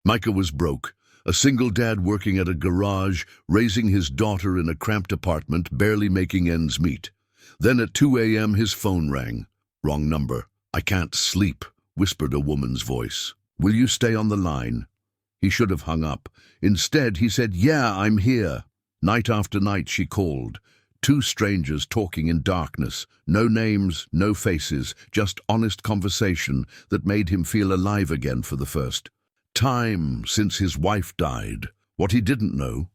Micah was broke, a single dad working at a garage, raising his daughter in a cramped apartment, barely making ends meet. Then at 2 a.m. his phone rang. Wrong number. "I can't sleep," whispered a woman's voice. "Will you stay on the line?" He should have hung up. Instead, he said, "Yeah, I'm here." Night after night she called. Two strangers talking in darkness. No names, no faces, just honest conversation that made him feel alive again for the first time since his wife died. What he didn't know,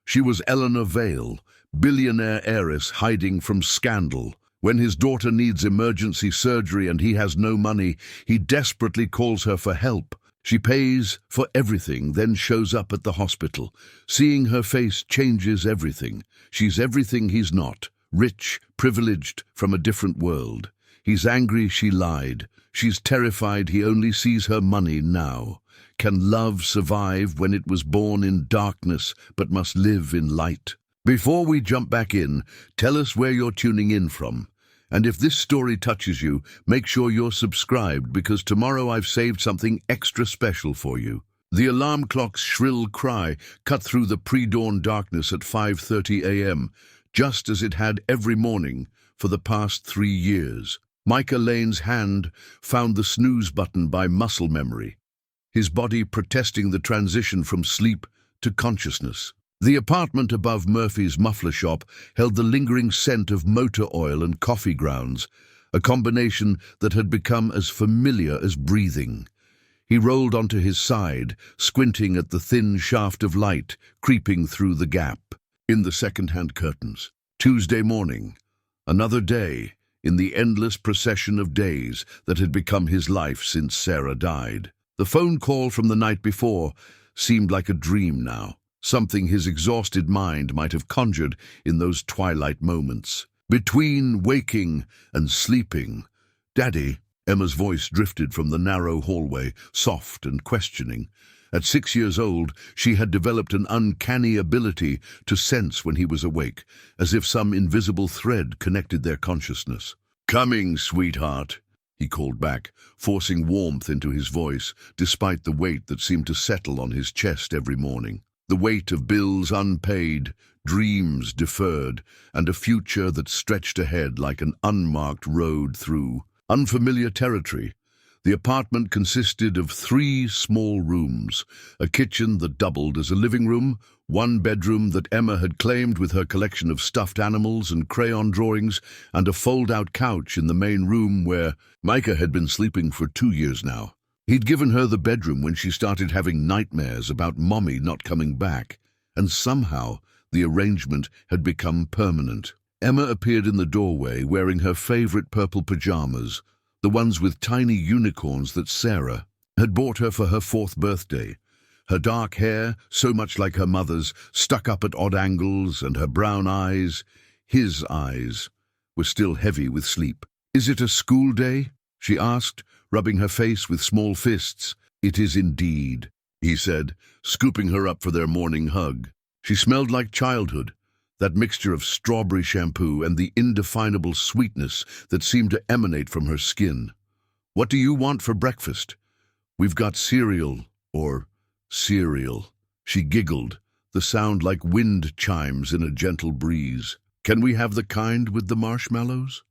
she was Eleanor Vale, billionaire heiress hiding from scandal. When his daughter needs emergency surgery and he has no money, he desperately calls her for help. She pays for everything, then shows up at the hospital. Seeing her face changes everything. She's everything he's not. Rich, privileged, from a different world. He's angry she lied. She's terrified he only sees her money now. Can love survive when it was born in darkness but must live in light? Before we jump back in, tell us where you're tuning in from. And if this story touches you, make sure you're subscribed, because tomorrow I've saved something extra special for you. The alarm clock's shrill cry cut through the pre-dawn darkness at 5:30 a.m., just as it had every morning for the past 3 years. Micah Lane's hand found the snooze button by muscle memory, his body protesting the transition from sleep to consciousness. The apartment above Murphy's muffler shop held the lingering scent of motor oil and coffee grounds, a combination that had become as familiar as breathing. He rolled onto his side, squinting at the thin shaft of light creeping through the gap in the second-hand curtains. Tuesday morning, another day in the endless procession of days that had become his life since Sarah died. The phone call from the night before seemed like a dream now. Something his exhausted mind might have conjured in those twilight moments. Between waking and sleeping, "Daddy," Emma's voice drifted from the narrow hallway, soft and questioning. At 6 years old, she had developed an uncanny ability to sense when he was awake, as if some invisible thread connected their consciousness. "Coming, sweetheart," he called back, forcing warmth into his voice, despite the weight that seemed to settle on his chest every morning. The weight of bills unpaid, dreams deferred, and a future that stretched ahead like an unmarked road through unfamiliar territory. The apartment consisted of 3 small rooms, a kitchen that doubled as a living room, one bedroom that Emma had claimed with her collection of stuffed animals and crayon drawings, and a fold-out couch in the main room where Micah had been sleeping for 2 years now. He'd given her the bedroom when she started having nightmares about Mommy not coming back, and somehow the arrangement had become permanent. Emma appeared in the doorway wearing her favorite purple pajamas, the ones with tiny unicorns that Sarah had bought her for her 4th birthday. Her dark hair, so much like her mother's, stuck up at odd angles, and her brown eyes, his eyes, were still heavy with sleep. "Is it a school day?" she asked, rubbing her face with small fists. "It is indeed," he said, scooping her up for their morning hug. She smelled like childhood, that mixture of strawberry shampoo and the indefinable sweetness that seemed to emanate from her skin. "What do you want for breakfast?" "We've got cereal," or cereal. She giggled, the sound like wind chimes in a gentle breeze. "Can we have the kind with the marshmallows?"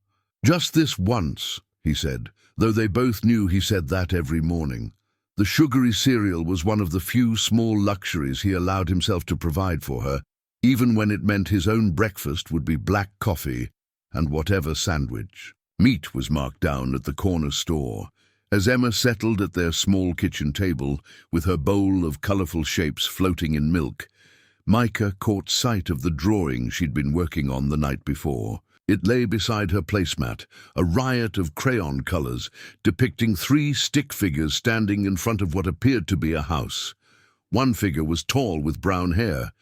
"Just this once," he said, though they both knew he said that every morning. The sugary cereal was one of the few small luxuries he allowed himself to provide for her, even when it meant his own breakfast would be black coffee and whatever sandwich. Meat was marked down at the corner store. As Emma settled at their small kitchen table, with her bowl of colorful shapes floating in milk, Micah caught sight of the drawing she'd been working on the night before. It lay beside her placemat, a riot of crayon colors, depicting 3 stick figures standing in front of what appeared to be a house. One figure was tall with brown hair,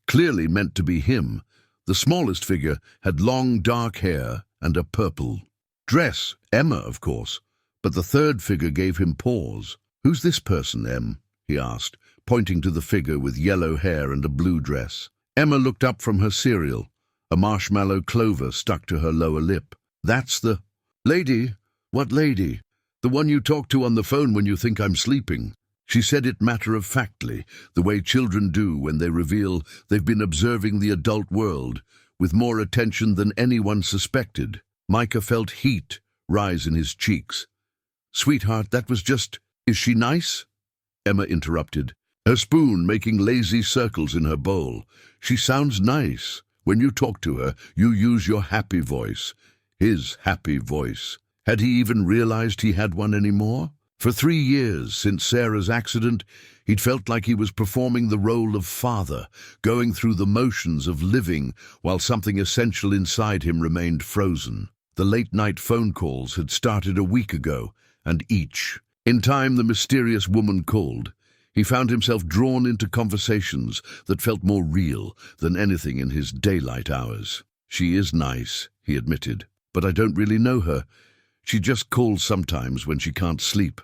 clearly meant to be him. The smallest figure had long dark hair and a purple dress. Emma, of course. But the third figure gave him pause. "Who's this person, Em?" he asked, pointing to the figure with yellow hair and a blue dress. Emma looked up from her cereal. A marshmallow clover stuck to her lower lip. "That's the lady." "What lady?" "The one you talk to on the phone when you think I'm sleeping." She said it matter-of-factly, the way children do when they reveal they've been observing the adult world, with more attention than anyone suspected. Micah felt heat rise in his cheeks. "Sweetheart, that was just... Is she nice?" Emma interrupted, her spoon making lazy circles in her bowl. "She sounds nice. When you talk to her, you use your happy voice." His happy voice. Had he even realized he had one anymore? For 3 years, since Sarah's accident, he'd felt like he was performing the role of father, going through the motions of living while something essential inside him remained frozen. The late-night phone calls had started a week ago, and in time the mysterious woman called. He found himself drawn into conversations that felt more real than anything in his daylight hours. "She is nice," he admitted, "but I don't really know her. She just calls sometimes when she can't sleep.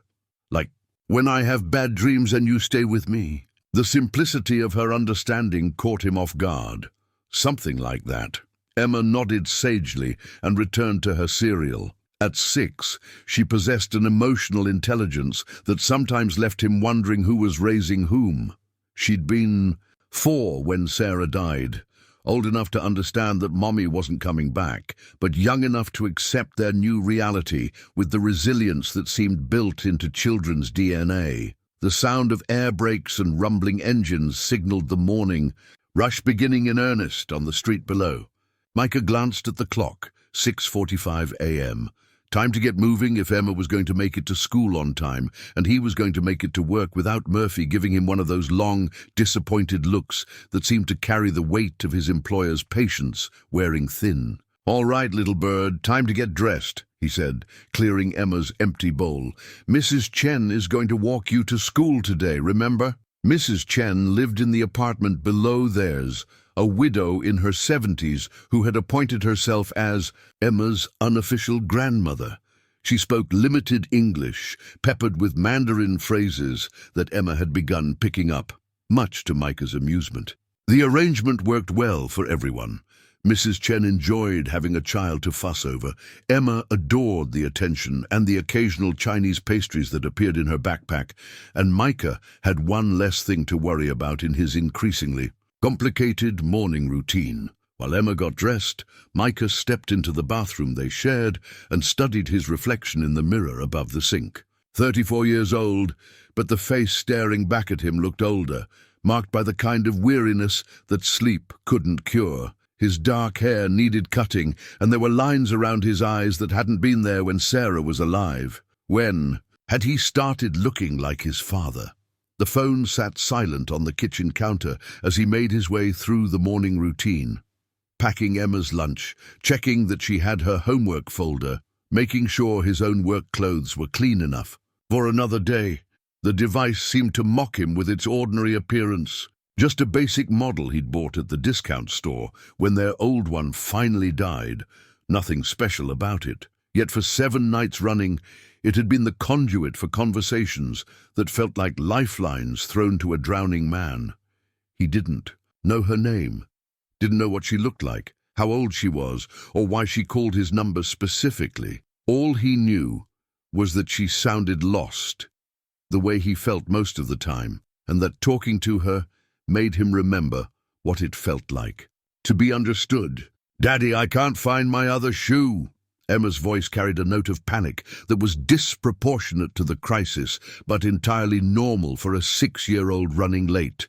Like, when I have bad dreams and you stay with me." The simplicity of her understanding caught him off guard. Something like that. Emma nodded sagely and returned to her cereal. At 6, she possessed an emotional intelligence that sometimes left him wondering who was raising whom. She'd been 4 when Sarah died, old enough to understand that Mommy wasn't coming back, but young enough to accept their new reality with the resilience that seemed built into children's DNA. The sound of air brakes and rumbling engines signaled the morning rush beginning in earnest on the street below. Micah glanced at the clock, 6:45 a.m. Time to get moving if Emma was going to make it to school on time, and he was going to make it to work without Murphy giving him one of those long, disappointed looks that seemed to carry the weight of his employer's patience, wearing thin. "All right, little bird, time to get dressed," he said, clearing Emma's empty bowl. "Mrs. Chen is going to walk you to school today, remember?" Mrs. Chen lived in the apartment below theirs, a widow in her 70s who had appointed herself as Emma's unofficial grandmother. She spoke limited English, peppered with Mandarin phrases that Emma had begun picking up, much to Micah's amusement. The arrangement worked well for everyone. Mrs. Chen enjoyed having a child to fuss over. Emma adored the attention and the occasional Chinese pastries that appeared in her backpack, and Micah had one less thing to worry about in his increasingly complicated morning routine. While Emma got dressed, Micah stepped into the bathroom they shared and studied his reflection in the mirror above the sink. 34 years old, but the face staring back at him looked older, marked by the kind of weariness that sleep couldn't cure. His dark hair needed cutting, and there were lines around his eyes that hadn't been there when Sarah was alive. When had he started looking like his father? The phone sat silent on the kitchen counter as he made his way through the morning routine, packing Emma's lunch, checking that she had her homework folder, making sure his own work clothes were clean enough. For another day, the device seemed to mock him with its ordinary appearance. Just a basic model he'd bought at the discount store when their old one finally died. Nothing special about it. Yet for 7 nights running, it had been the conduit for conversations that felt like lifelines thrown to a drowning man. He didn't know her name, didn't know what she looked like, how old she was, or why she called his number specifically. All he knew was that she sounded lost, the way he felt most of the time, and that talking to her made him remember what it felt like. To be understood. "Daddy, I can't find my other shoe." Emma's voice carried a note of panic that was disproportionate to the crisis, but entirely normal for a 6-year-old running late.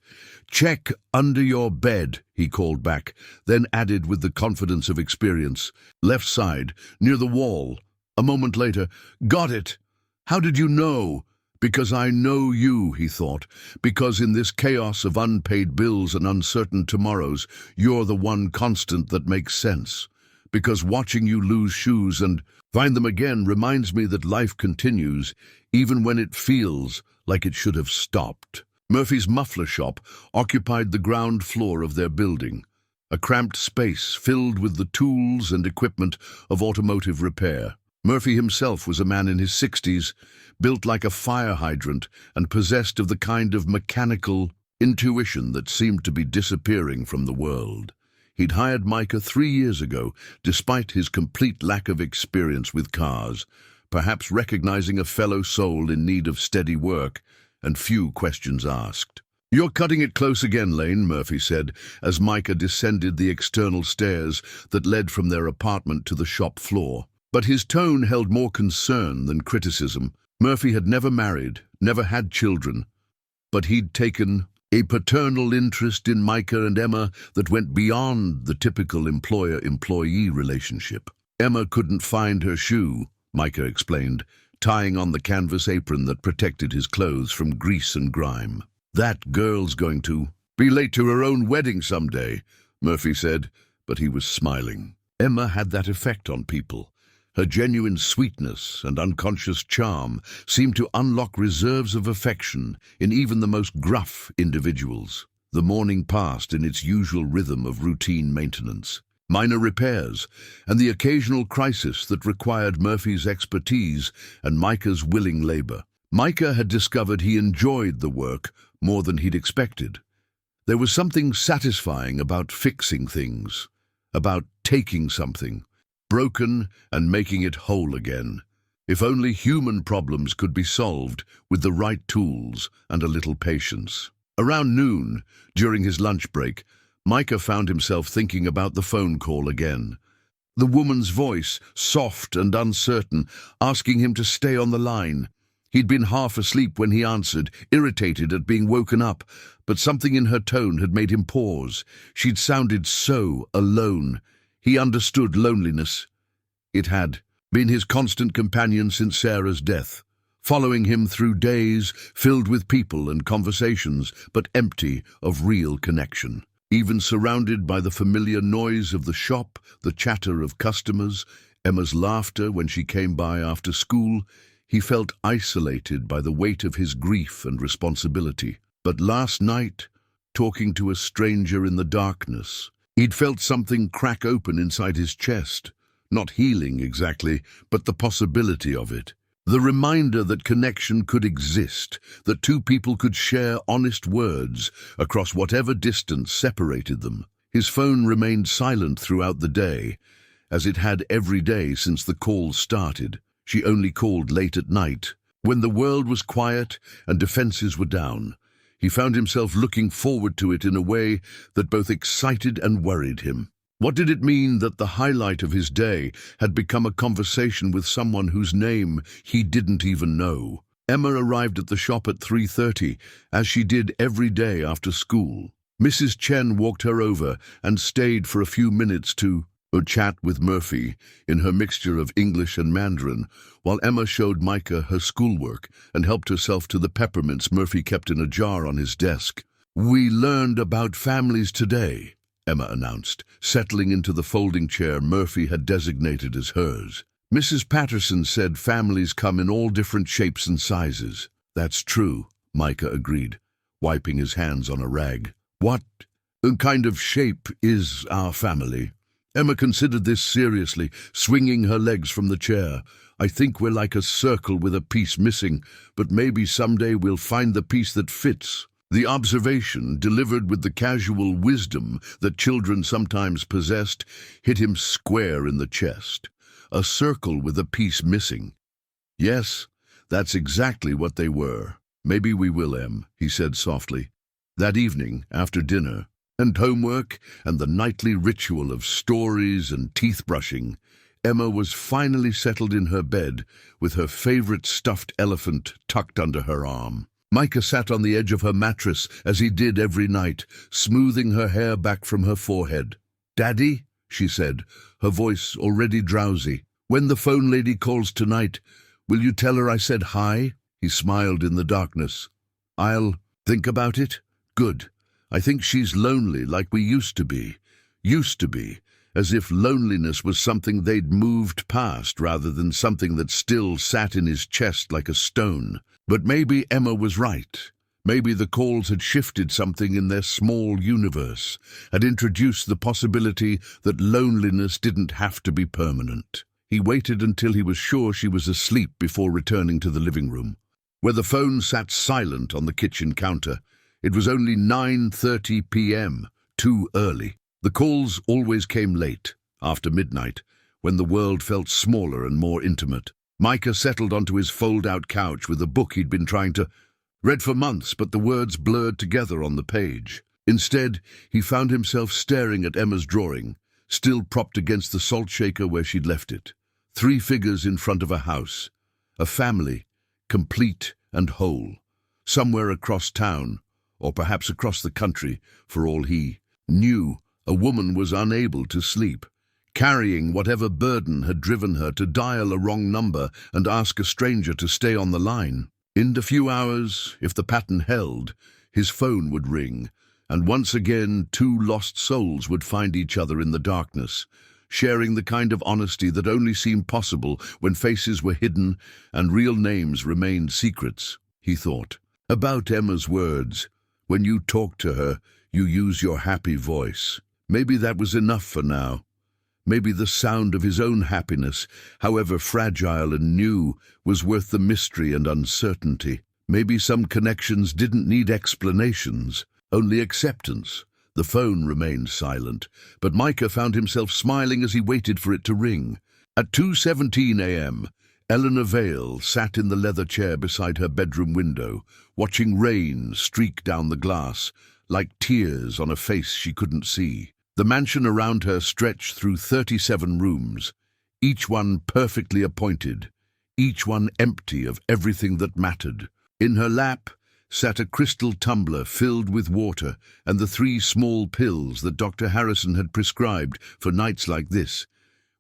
"Check under your bed," he called back, then added with the confidence of experience. "Left side, near the wall." A moment later, "Got it. How did you know?" "Because I know you," he thought. "Because in this chaos of unpaid bills and uncertain tomorrows, you're the one constant that makes sense. Because watching you lose shoes and find them again reminds me that life continues, even when it feels like it should have stopped." Murphy's muffler shop occupied the ground floor of their building, a cramped space filled with the tools and equipment of automotive repair. Murphy himself was a man in his 60s, built like a fire hydrant and possessed of the kind of mechanical intuition that seemed to be disappearing from the world. He'd hired Micah 3 years ago, despite his complete lack of experience with cars, perhaps recognizing a fellow soul in need of steady work, and few questions asked. "You're cutting it close again, Lane," Murphy said, as Micah descended the external stairs that led from their apartment to the shop floor. But his tone held more concern than criticism. Murphy had never married, never had children, but he'd taken a paternal interest in Micah and Emma that went beyond the typical employer-employee relationship. "Emma couldn't find her shoe," Micah explained, tying on the canvas apron that protected his clothes from grease and grime. "That girl's going to be late to her own wedding someday," Murphy said, but he was smiling. Emma had that effect on people. Her genuine sweetness and unconscious charm seemed to unlock reserves of affection in even the most gruff individuals. The morning passed in its usual rhythm of routine maintenance. Minor repairs, and the occasional crisis that required Murphy's expertise and Micah's willing labor. Micah had discovered he enjoyed the work more than he'd expected. There was something satisfying about fixing things, about taking something broken and making it whole again. If only human problems could be solved with the right tools and a little patience. Around noon, during his lunch break, Micah found himself thinking about the phone call again. The woman's voice, soft and uncertain, asking him to stay on the line. He'd been half asleep when he answered, irritated at being woken up, but something in her tone had made him pause. She'd sounded so alone. He understood loneliness. It had been his constant companion since Sarah's death, following him through days filled with people and conversations, but empty of real connection. Even surrounded by the familiar noise of the shop, the chatter of customers, Emma's laughter when she came by after school, he felt isolated by the weight of his grief and responsibility. But last night, talking to a stranger in the darkness, he'd felt something crack open inside his chest. Not healing exactly, but the possibility of it. The reminder that connection could exist, that two people could share honest words across whatever distance separated them. His phone remained silent throughout the day, as it had every day since the call started. She only called late at night, when the world was quiet and defenses were down. He found himself looking forward to it in a way that both excited and worried him. What did it mean that the highlight of his day had become a conversation with someone whose name he didn't even know? Emma arrived at the shop at 3:30, as she did every day after school. Mrs. Chen walked her over and stayed for a few minutes to chat with Murphy in her mixture of English and Mandarin, while Emma showed Micah her schoolwork and helped herself to the peppermints Murphy kept in a jar on his desk. "We learned about families today," Emma announced, settling into the folding chair Murphy had designated as hers. "Mrs. Patterson said families come in all different shapes and sizes." "That's true," Micah agreed, wiping his hands on a rag. "What kind of shape is our family?" Emma considered this seriously, swinging her legs from the chair. "I think we're like a circle with a piece missing, but maybe someday we'll find the piece that fits." The observation, delivered with the casual wisdom that children sometimes possessed, hit him square in the chest. A circle with a piece missing. "Yes, that's exactly what they were. Maybe we will, Em," he said softly. That evening, after dinner, and homework, and the nightly ritual of stories and teeth-brushing, Emma was finally settled in her bed with her favorite stuffed elephant tucked under her arm. Micah sat on the edge of her mattress as he did every night, smoothing her hair back from her forehead. "Daddy," she said, her voice already drowsy, "when the phone lady calls tonight, will you tell her I said hi?" He smiled in the darkness. "I'll think about it." "Good. I think she's lonely like we used to be. As if loneliness was something they'd moved past rather than something that still sat in his chest like a stone. But maybe Emma was right. Maybe the calls had shifted something in their small universe, had introduced the possibility that loneliness didn't have to be permanent. He waited until he was sure she was asleep before returning to the living room, where the phone sat silent on the kitchen counter. It was only 9:30 p.m., too early. The calls always came late, after midnight, when the world felt smaller and more intimate. Micah settled onto his fold-out couch with a book he'd been trying to... Read for months, but the words blurred together on the page. Instead, he found himself staring at Emma's drawing, still propped against the salt shaker where she'd left it. 3 figures in front of a house. A family, complete and whole. Somewhere across town, or perhaps across the country, for all he knew, a woman was unable to sleep, carrying whatever burden had driven her to dial a wrong number and ask a stranger to stay on the line. In a few hours, if the pattern held, his phone would ring, and once again 2 lost souls would find each other in the darkness, sharing the kind of honesty that only seemed possible when faces were hidden and real names remained secrets. He thought about Emma's words. When you talk to her, you use your happy voice. Maybe that was enough for now. Maybe the sound of his own happiness, however fragile and new, was worth the mystery and uncertainty. Maybe some connections didn't need explanations, only acceptance. The phone remained silent, but Micah found himself smiling as he waited for it to ring. At 2:17 a.m., Eleanor Vale sat in the leather chair beside her bedroom window, watching rain streak down the glass, like tears on a face she couldn't see. The mansion around her stretched through 37 rooms, each one perfectly appointed, each one empty of everything that mattered. In her lap sat a crystal tumbler filled with water and the 3 small pills that Dr. Harrison had prescribed for nights like this,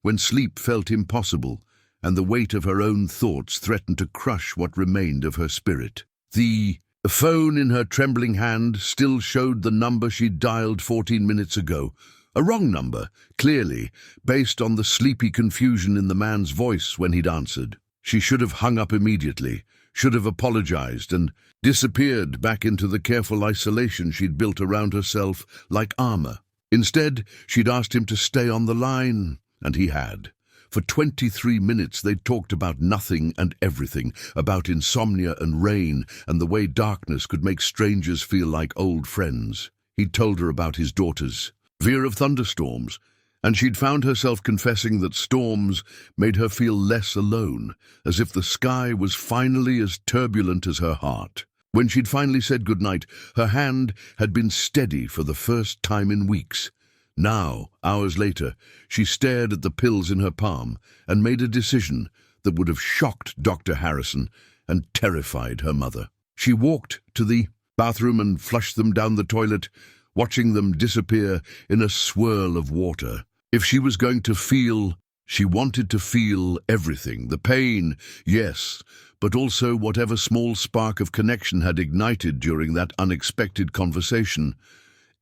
when sleep felt impossible and the weight of her own thoughts threatened to crush what remained of her spirit. The phone in her trembling hand still showed the number she'd dialed 14 minutes ago. A wrong number, clearly, based on the sleepy confusion in the man's voice when he'd answered. She should have hung up immediately, should have apologized and disappeared back into the careful isolation she'd built around herself like armor. Instead, she'd asked him to stay on the line, and he had. For 23 minutes they'd talked about nothing and everything, about insomnia and rain and the way darkness could make strangers feel like old friends. He'd told her about his daughter's fear of thunderstorms, and she'd found herself confessing that storms made her feel less alone, as if the sky was finally as turbulent as her heart. When she'd finally said goodnight, her hand had been steady for the first time in weeks. Now, hours later, she stared at the pills in her palm and made a decision that would have shocked Dr. Harrison and terrified her mother. She walked to the bathroom and flushed them down the toilet, watching them disappear in a swirl of water. If she was going to feel, she wanted to feel everything. The pain, yes, but also whatever small spark of connection had ignited during that unexpected conversation.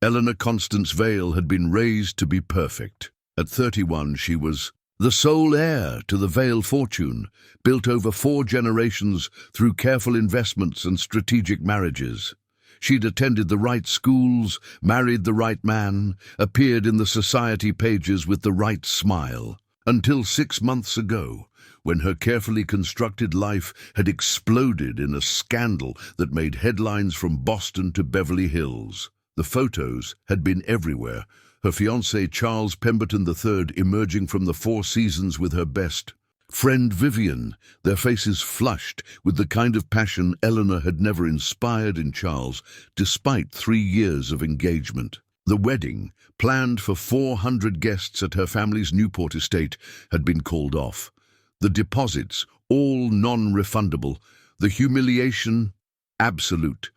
Eleanor Constance Vale had been raised to be perfect. At 31, she was the sole heir to the Vale fortune, built over 4 generations through careful investments and strategic marriages. She'd attended the right schools, married the right man, appeared in the society pages with the right smile. Until 6 months ago, when her carefully constructed life had exploded in a scandal that made headlines from Boston to Beverly Hills. The photos had been everywhere, her fiancé Charles Pemberton III emerging from the 4 Seasons with her best friend Vivian, their faces flushed with the kind of passion Eleanor had never inspired in Charles, despite 3 years of engagement. The wedding, planned for 400 guests at her family's Newport estate, had been called off. The deposits, all non-refundable, the humiliation, absolute.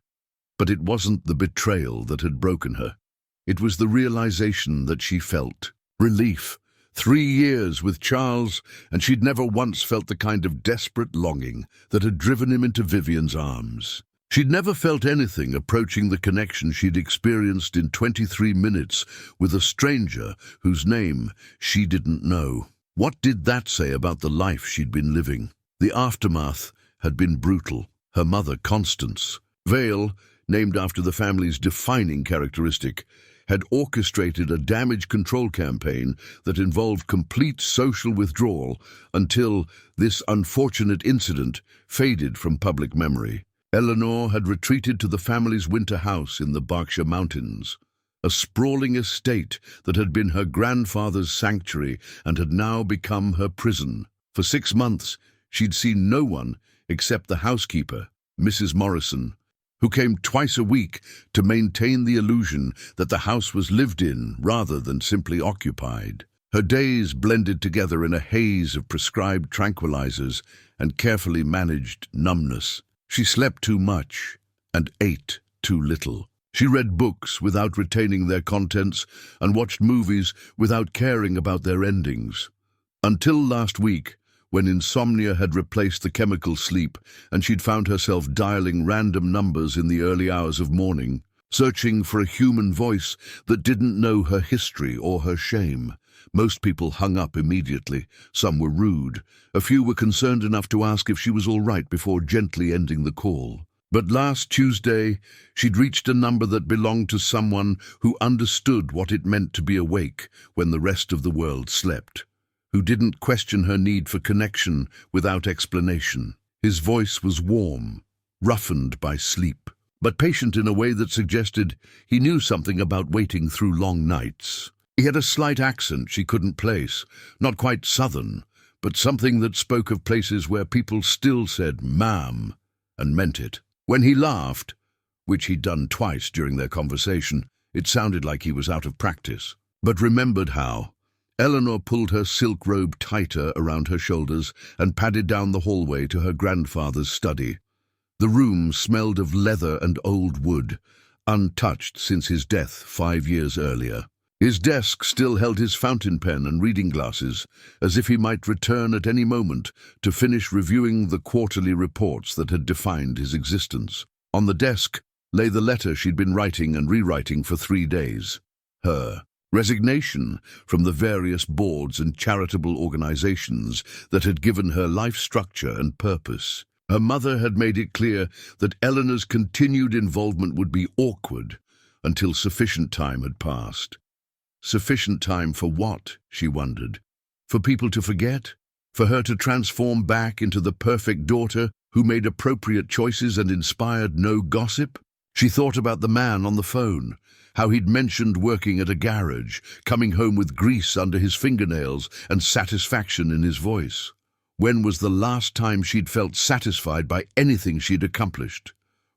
But it wasn't the betrayal that had broken her. It was the realization that she felt. Relief. 3 years with Charles, and she'd never once felt the kind of desperate longing that had driven him into Vivian's arms. She'd never felt anything approaching the connection she'd experienced in 23 minutes with a stranger whose name she didn't know. What did that say about the life she'd been living? The aftermath had been brutal. Her mother, Constance Vale, named after the family's defining characteristic, had orchestrated a damage control campaign that involved complete social withdrawal until this unfortunate incident faded from public memory. Eleanor had retreated to the family's winter house in the Berkshire Mountains, a sprawling estate that had been her grandfather's sanctuary and had now become her prison. For 6 months, she'd seen no one except the housekeeper, Mrs. Morrison, who came twice a week to maintain the illusion that the house was lived in rather than simply occupied. Her days blended together in a haze of prescribed tranquilizers and carefully managed numbness. She slept too much and ate too little. She read books without retaining their contents and watched movies without caring about their endings. Until last week, when insomnia had replaced the chemical sleep and she'd found herself dialing random numbers in the early hours of morning, searching for a human voice that didn't know her history or her shame. Most people hung up immediately. Some were rude. A few were concerned enough to ask if she was all right before gently ending the call. But last Tuesday, she'd reached a number that belonged to someone who understood what it meant to be awake when the rest of the world slept, who didn't question her need for connection without explanation. His voice was warm, roughened by sleep, but patient in a way that suggested he knew something about waiting through long nights. He had a slight accent she couldn't place, not quite southern, but something that spoke of places where people still said "ma'am" and meant it. When he laughed, which he'd done twice during their conversation, it sounded like he was out of practice. But remembered how. Eleanor pulled her silk robe tighter around her shoulders and padded down the hallway to her grandfather's study. The room smelled of leather and old wood, untouched since his death 5 years earlier. His desk still held his fountain pen and reading glasses, as if he might return at any moment to finish reviewing the quarterly reports that had defined his existence. On the desk lay the letter she'd been writing and rewriting for 3 days. Her resignation from the various boards and charitable organizations that had given her life structure and purpose. Her mother had made it clear that Eleanor's continued involvement would be awkward until sufficient time had passed. Sufficient time for what, she wondered? For people to forget? For her to transform back into the perfect daughter who made appropriate choices and inspired no gossip? She thought about the man on the phone, how he'd mentioned working at a garage, coming home with grease under his fingernails and satisfaction in his voice. When was the last time she'd felt satisfied by anything she'd accomplished?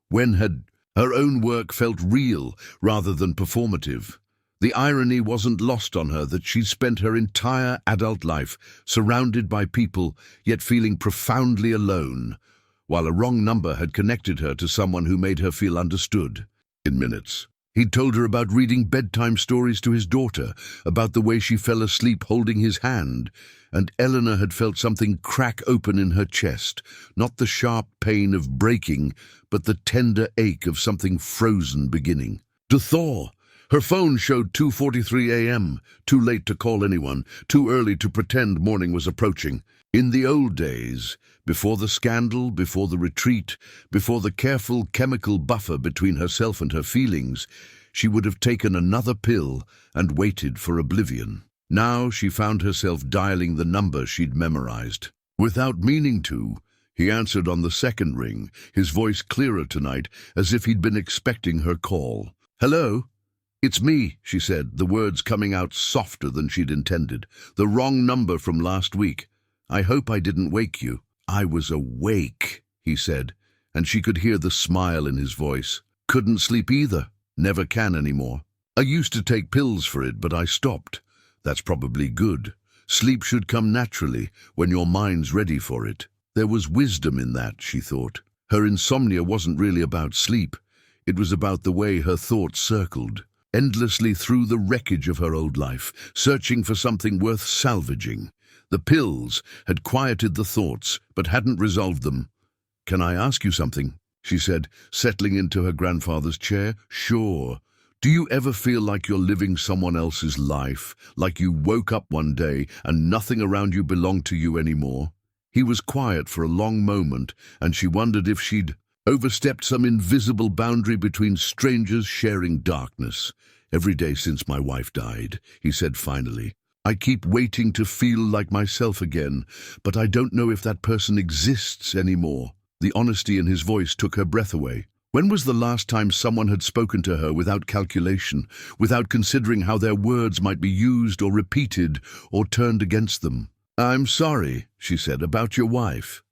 When had her own work felt real rather than performative? The irony wasn't lost on her that she'd spent her entire adult life surrounded by people, yet feeling profoundly alone, while a wrong number had connected her to someone who made her feel understood. In minutes, he'd told her about reading bedtime stories to his daughter, about the way she fell asleep holding his hand, and Eleanor had felt something crack open in her chest, not the sharp pain of breaking, but the tender ache of something frozen beginning. To thaw! Her phone showed 2:43 a.m., too late to call anyone, too early to pretend morning was approaching. In the old days, before the scandal, before the retreat, before the careful chemical buffer between herself and her feelings, she would have taken another pill and waited for oblivion. Now she found herself dialing the number she'd memorized. Without meaning to, he answered on the second ring, his voice clearer tonight, as if he'd been expecting her call. "Hello? It's me," she said, the words coming out softer than she'd intended. "The wrong number from last week. I hope I didn't wake you." "I was awake," he said, and she could hear the smile in his voice. "Couldn't sleep either. Never can anymore. I used to take pills for it, but I stopped. That's probably good. Sleep should come naturally, when your mind's ready for it." There was wisdom in that, she thought. Her insomnia wasn't really about sleep. It was about the way her thoughts circled, endlessly through the wreckage of her old life, searching for something worth salvaging. The pills had quieted the thoughts, but hadn't resolved them. "Can I ask you something?" she said, settling into her grandfather's chair. "Sure. Do you ever feel like you're living someone else's life, like you woke up one day and nothing around you belonged to you anymore?" He was quiet for a long moment, and she wondered if she'd overstepped some invisible boundary between strangers sharing darkness. "Every day since my wife died," he said finally, "I keep waiting to feel like myself again, but I don't know if that person exists anymore." The honesty in his voice took her breath away. When was the last time someone had spoken to her without calculation, without considering how their words might be used or repeated or turned against them? "I'm sorry," she said, "about your wife."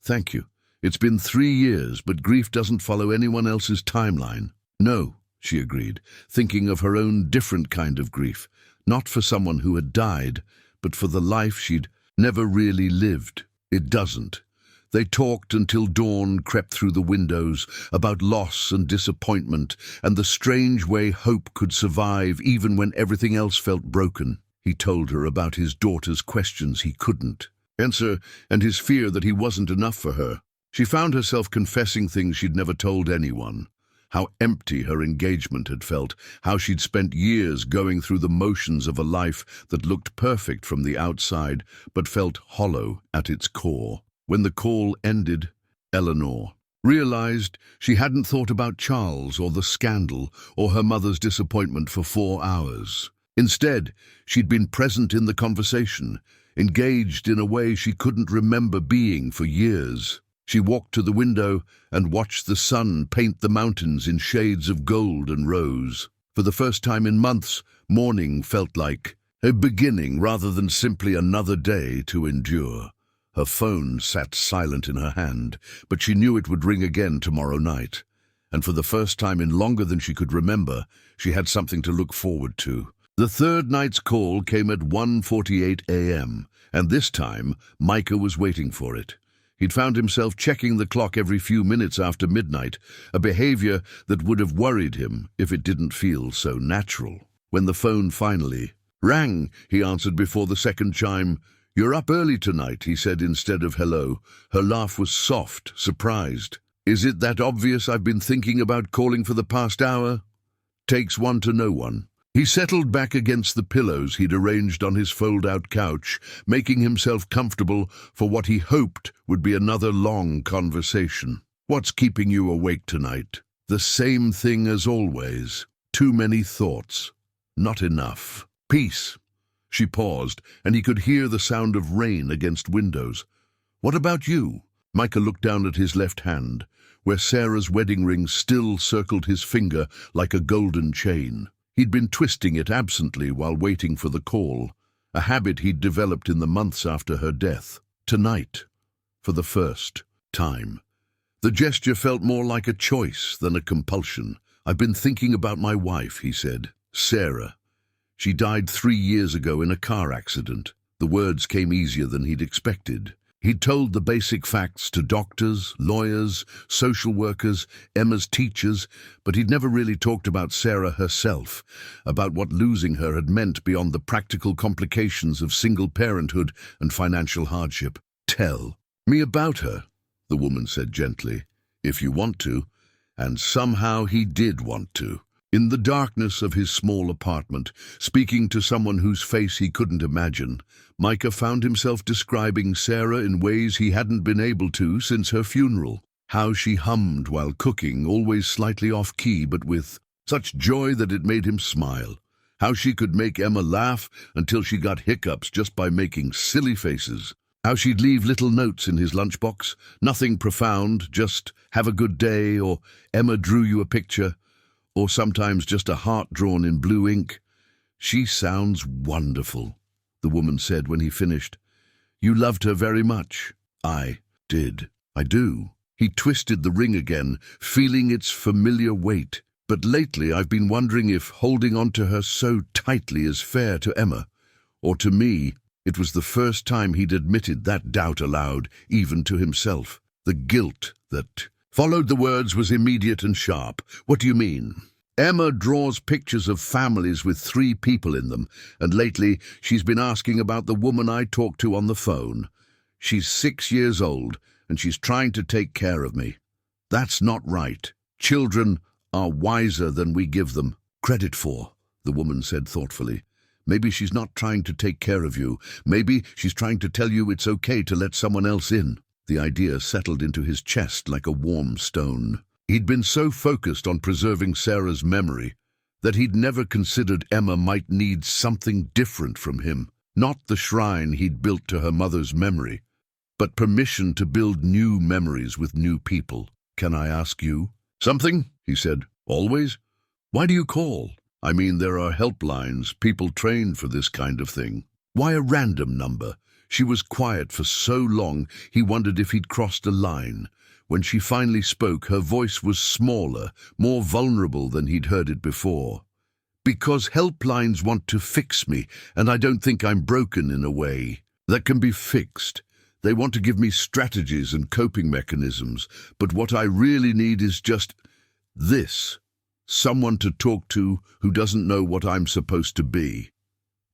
"Thank you." It's been 3 years, but grief doesn't follow anyone else's timeline. No, she agreed, thinking of her own different kind of grief, not for someone who had died, but for the life she'd never really lived. It doesn't. They talked until dawn crept through the windows about loss and disappointment and the strange way hope could survive even when everything else felt broken. He told her about his daughter's questions he couldn't answer and his fear that he wasn't enough for her. She found herself confessing things she'd never told anyone. How empty her engagement had felt, how she'd spent years going through the motions of a life that looked perfect from the outside but felt hollow at its core. When the call ended, Eleanor realized she hadn't thought about Charles or the scandal or her mother's disappointment for 4 hours. Instead, she'd been present in the conversation, engaged in a way she couldn't remember being for years. She walked to the window and watched the sun paint the mountains in shades of gold and rose. For the first time in months, morning felt like a beginning rather than simply another day to endure. Her phone sat silent in her hand, but she knew it would ring again tomorrow night. And for the first time in longer than she could remember, she had something to look forward to. The third night's call came at 1:48 a.m., and this time Micah was waiting for it. He'd found himself checking the clock every few minutes after midnight, a behavior that would have worried him if it didn't feel so natural. When the phone finally rang, he answered before the second chime. "You're up early tonight," he said instead of hello. Her laugh was soft, surprised. "Is it that obvious I've been thinking about calling for the past hour?" "Takes one to know one." He settled back against the pillows he'd arranged on his fold-out couch, making himself comfortable for what he hoped would be another long conversation. "What's keeping you awake tonight?" "The same thing as always. Too many thoughts. Not enough. Peace." She paused, and he could hear the sound of rain against windows. "What about you?" Micah looked down at his left hand, where Sarah's wedding ring still circled his finger like a golden chain. He'd been twisting it absently while waiting for the call, a habit he'd developed in the months after her death. Tonight, for the first time. The gesture felt more like a choice than a compulsion. "I've been thinking about my wife," he said. "Sarah. She died 3 years ago in a car accident." The words came easier than he'd expected. He'd told the basic facts to doctors, lawyers, social workers, Emma's teachers, but he'd never really talked about Sarah herself, about what losing her had meant beyond the practical complications of single parenthood and financial hardship. "Tell me about her," the woman said gently, "if you want to." And somehow he did want to. In the darkness of his small apartment, speaking to someone whose face he couldn't imagine, Micah found himself describing Sarah in ways he hadn't been able to since her funeral. How she hummed while cooking, always slightly off-key, but with such joy that it made him smile. How she could make Emma laugh until she got hiccups just by making silly faces. How she'd leave little notes in his lunchbox, nothing profound, just "have a good day," or "Emma drew you a picture," or sometimes just a heart drawn in blue ink. "She sounds wonderful," the woman said when he finished. "You loved her very much." "I did. I do." He twisted the ring again, feeling its familiar weight. "But lately I've been wondering if holding on to her so tightly is fair to Emma, or to me." It was the first time he'd admitted that doubt aloud, even to himself. The guilt that followed the words was immediate and sharp. "What do you mean?" "Emma draws pictures of families with 3 people in them, and lately she's been asking about the woman I talked to on the phone. She's 6 years old, and she's trying to take care of me. That's not right. Children are wiser than we give them credit for," the woman said thoughtfully. "Maybe she's not trying to take care of you. Maybe she's trying to tell you it's okay to let someone else in." The idea settled into his chest like a warm stone. He'd been so focused on preserving Sarah's memory that he'd never considered Emma might need something different from him. Not the shrine he'd built to her mother's memory, but permission to build new memories with new people. "Can I ask you something?" he said. "Always? Why do you call? I mean, there are helplines, people trained for this kind of thing. Why a random number?" She was quiet for so long he wondered if he'd crossed a line. When she finally spoke, her voice was smaller, more vulnerable than he'd heard it before. "Because helplines want to fix me, and I don't think I'm broken in a way that can be fixed. They want to give me strategies and coping mechanisms, but what I really need is just this. Someone to talk to who doesn't know what I'm supposed to be."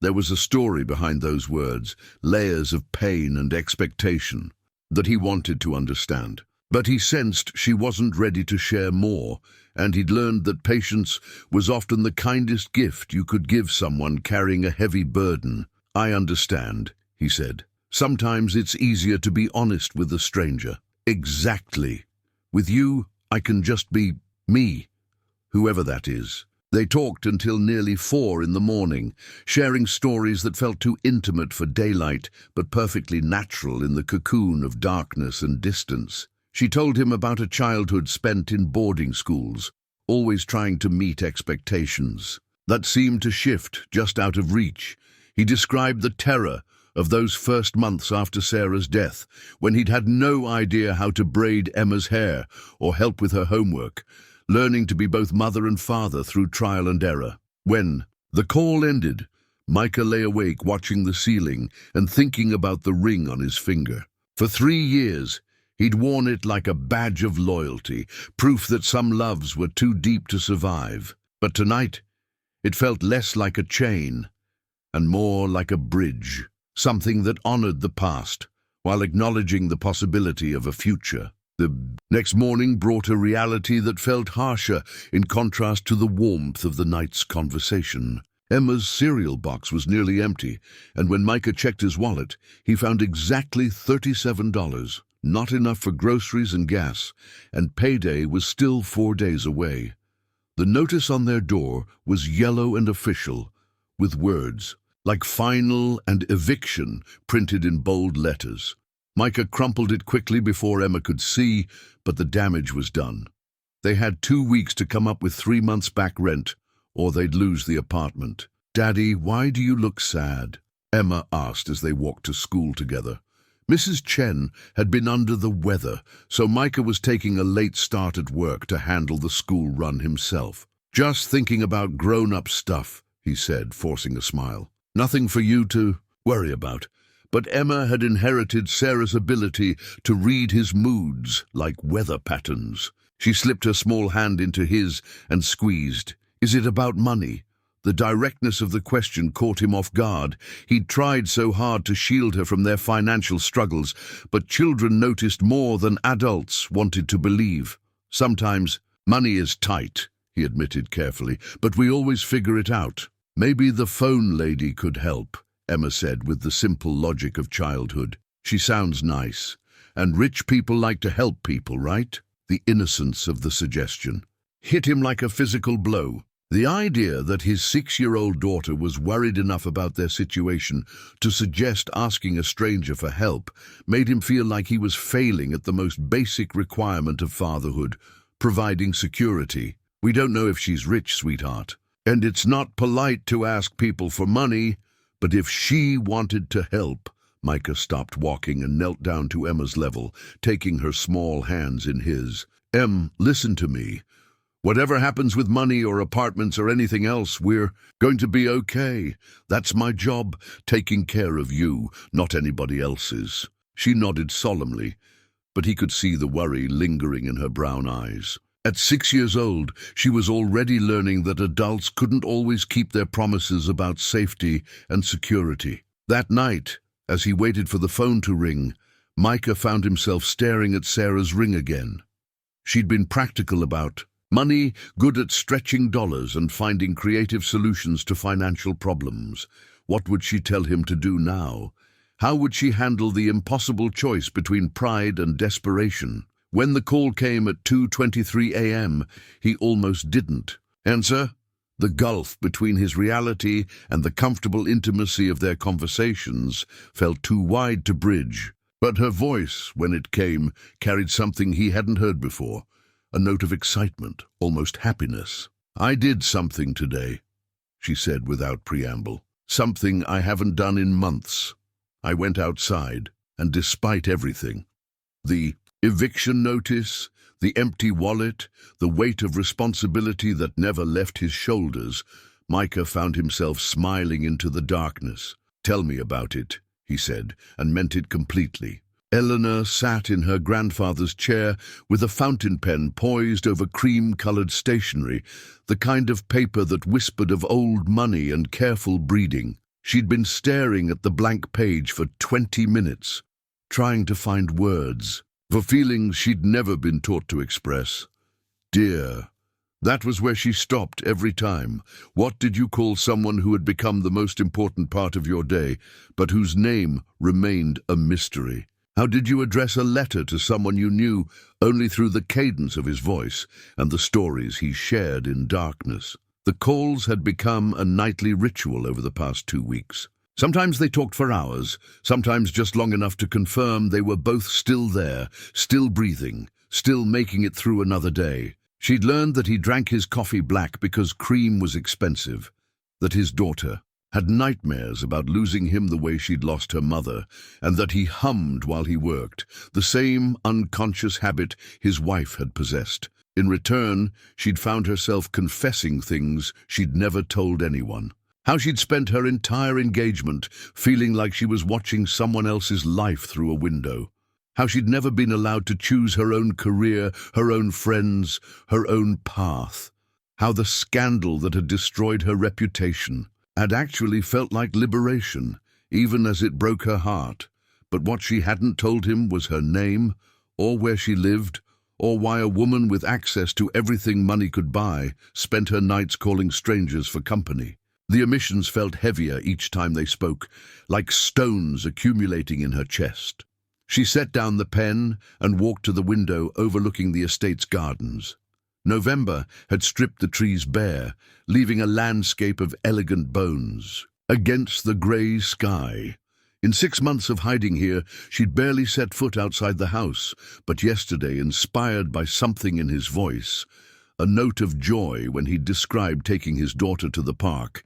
There was a story behind those words, layers of pain and expectation, that he wanted to understand. But he sensed she wasn't ready to share more, and he'd learned that patience was often the kindest gift you could give someone carrying a heavy burden. "I understand," he said. "Sometimes it's easier to be honest with a stranger." "Exactly. With you, I can just be me, whoever that is." They talked until nearly 4 in the morning, sharing stories that felt too intimate for daylight, but perfectly natural in the cocoon of darkness and distance. She told him about a childhood spent in boarding schools, always trying to meet expectations that seemed to shift just out of reach. He described the terror of those first months after Sarah's death, when he'd had no idea how to braid Emma's hair or help with her homework, learning to be both mother and father through trial and error. When the call ended, Micah lay awake watching the ceiling and thinking about the ring on his finger. For 3 years, he'd worn it like a badge of loyalty, proof that some loves were too deep to survive. But tonight, it felt less like a chain and more like a bridge, something that honored the past while acknowledging the possibility of a future. The next morning brought a reality that felt harsher in contrast to the warmth of the night's conversation. Emma's cereal box was nearly empty, and when Micah checked his wallet, he found exactly $37. Not enough for groceries and gas, and payday was still 4 days away. The notice on their door was yellow and official, with words like "final" and "eviction" printed in bold letters. Micah crumpled it quickly before Emma could see, but the damage was done. They had 2 weeks to come up with 3 months back rent, or they'd lose the apartment. "Daddy, why do you look sad?" Emma asked as they walked to school together. Mrs. Chen had been under the weather, so Micah was taking a late start at work to handle the school run himself. "Just thinking about grown-up stuff," he said, forcing a smile. "Nothing for you to worry about." But Emma had inherited Sarah's ability to read his moods like weather patterns. She slipped her small hand into his and squeezed. "Is it about money?" The directness of the question caught him off guard. He'd tried so hard to shield her from their financial struggles, but children noticed more than adults wanted to believe. "Sometimes money is tight," he admitted carefully, "but we always figure it out." "Maybe the phone lady could help," Emma said with the simple logic of childhood. "She sounds nice, and rich people like to help people, right?" The innocence of the suggestion hit him like a physical blow. The idea that his 6-year-old daughter was worried enough about their situation to suggest asking a stranger for help made him feel like he was failing at the most basic requirement of fatherhood, providing security. "We don't know if she's rich, sweetheart, and it's not polite to ask people for money, but if she wanted to help." Micah stopped walking and knelt down to Emma's level, taking her small hands in his. "Em, listen to me. Whatever happens with money or apartments or anything else, we're going to be okay. That's my job, taking care of you, not anybody else's." She nodded solemnly, but he could see the worry lingering in her brown eyes. At 6 years old, she was already learning that adults couldn't always keep their promises about safety and security. That night, as he waited for the phone to ring, Micah found himself staring at Sarah's ring again. She'd been practical about money, good at stretching dollars and finding creative solutions to financial problems. What would she tell him to do now? How would she handle the impossible choice between pride and desperation? When the call came at 2:23 a.m., he almost didn't answer. The gulf between his reality and the comfortable intimacy of their conversations felt too wide to bridge. But her voice, when it came, carried something he hadn't heard before. A note of excitement, almost happiness. "I did something today," she said without preamble. "Something I haven't done in months. I went outside, and despite everything, the Eviction notice, the empty wallet, the weight of responsibility that never left his shoulders. Micah found himself smiling into the darkness. "Tell me about it," he said, and meant it completely. Eleanor sat in her grandfather's chair with a fountain pen poised over cream-colored stationery, the kind of paper that whispered of old money and careful breeding. She'd been staring at the blank page for 20 minutes, trying to find words for feelings she'd never been taught to express. Dear. That was where she stopped every time. What did you call someone who had become the most important part of your day, but whose name remained a mystery? How did you address a letter to someone you knew only through the cadence of his voice and the stories he shared in darkness? The calls had become a nightly ritual over the past 2 weeks. Sometimes they talked for hours, sometimes just long enough to confirm they were both still there, still breathing, still making it through another day. She'd learned that he drank his coffee black because cream was expensive, that his daughter had nightmares about losing him the way she'd lost her mother, and that he hummed while he worked, the same unconscious habit his wife had possessed. In return, she'd found herself confessing things she'd never told anyone. How she'd spent her entire engagement feeling like she was watching someone else's life through a window. How she'd never been allowed to choose her own career, her own friends, her own path. How the scandal that had destroyed her reputation had actually felt like liberation, even as it broke her heart. But what she hadn't told him was her name, or where she lived, or why a woman with access to everything money could buy spent her nights calling strangers for company. The omissions felt heavier each time they spoke, like stones accumulating in her chest. She set down the pen and walked to the window overlooking the estate's gardens. November had stripped the trees bare, leaving a landscape of elegant bones against the grey sky. In 6 months of hiding here, she'd barely set foot outside the house, but yesterday, inspired by something in his voice, a note of joy when he'd described taking his daughter to the park,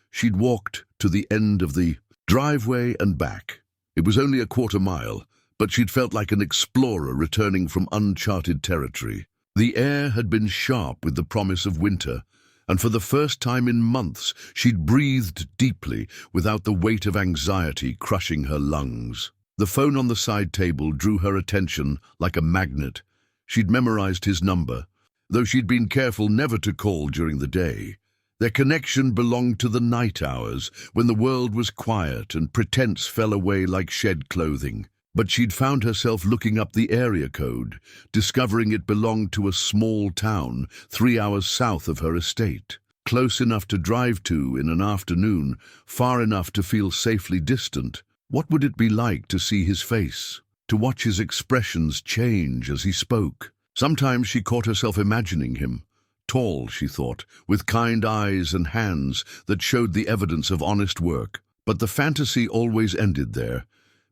she'd walked to the end of the driveway and back. It was only a quarter mile, but she'd felt like an explorer returning from uncharted territory. The air had been sharp with the promise of winter, and for the first time in months she'd breathed deeply without the weight of anxiety crushing her lungs. The phone on the side table drew her attention like a magnet. She'd memorized his number, though she'd been careful never to call during the day. Their connection belonged to the night hours, when the world was quiet and pretense fell away like shed clothing. But she'd found herself looking up the area code, discovering it belonged to a small town 3 hours south of her estate. Close enough to drive to in an afternoon, far enough to feel safely distant. What would it be like to see his face, to watch his expressions change as he spoke? Sometimes she caught herself imagining him, tall, she thought, with kind eyes and hands that showed the evidence of honest work. But the fantasy always ended there,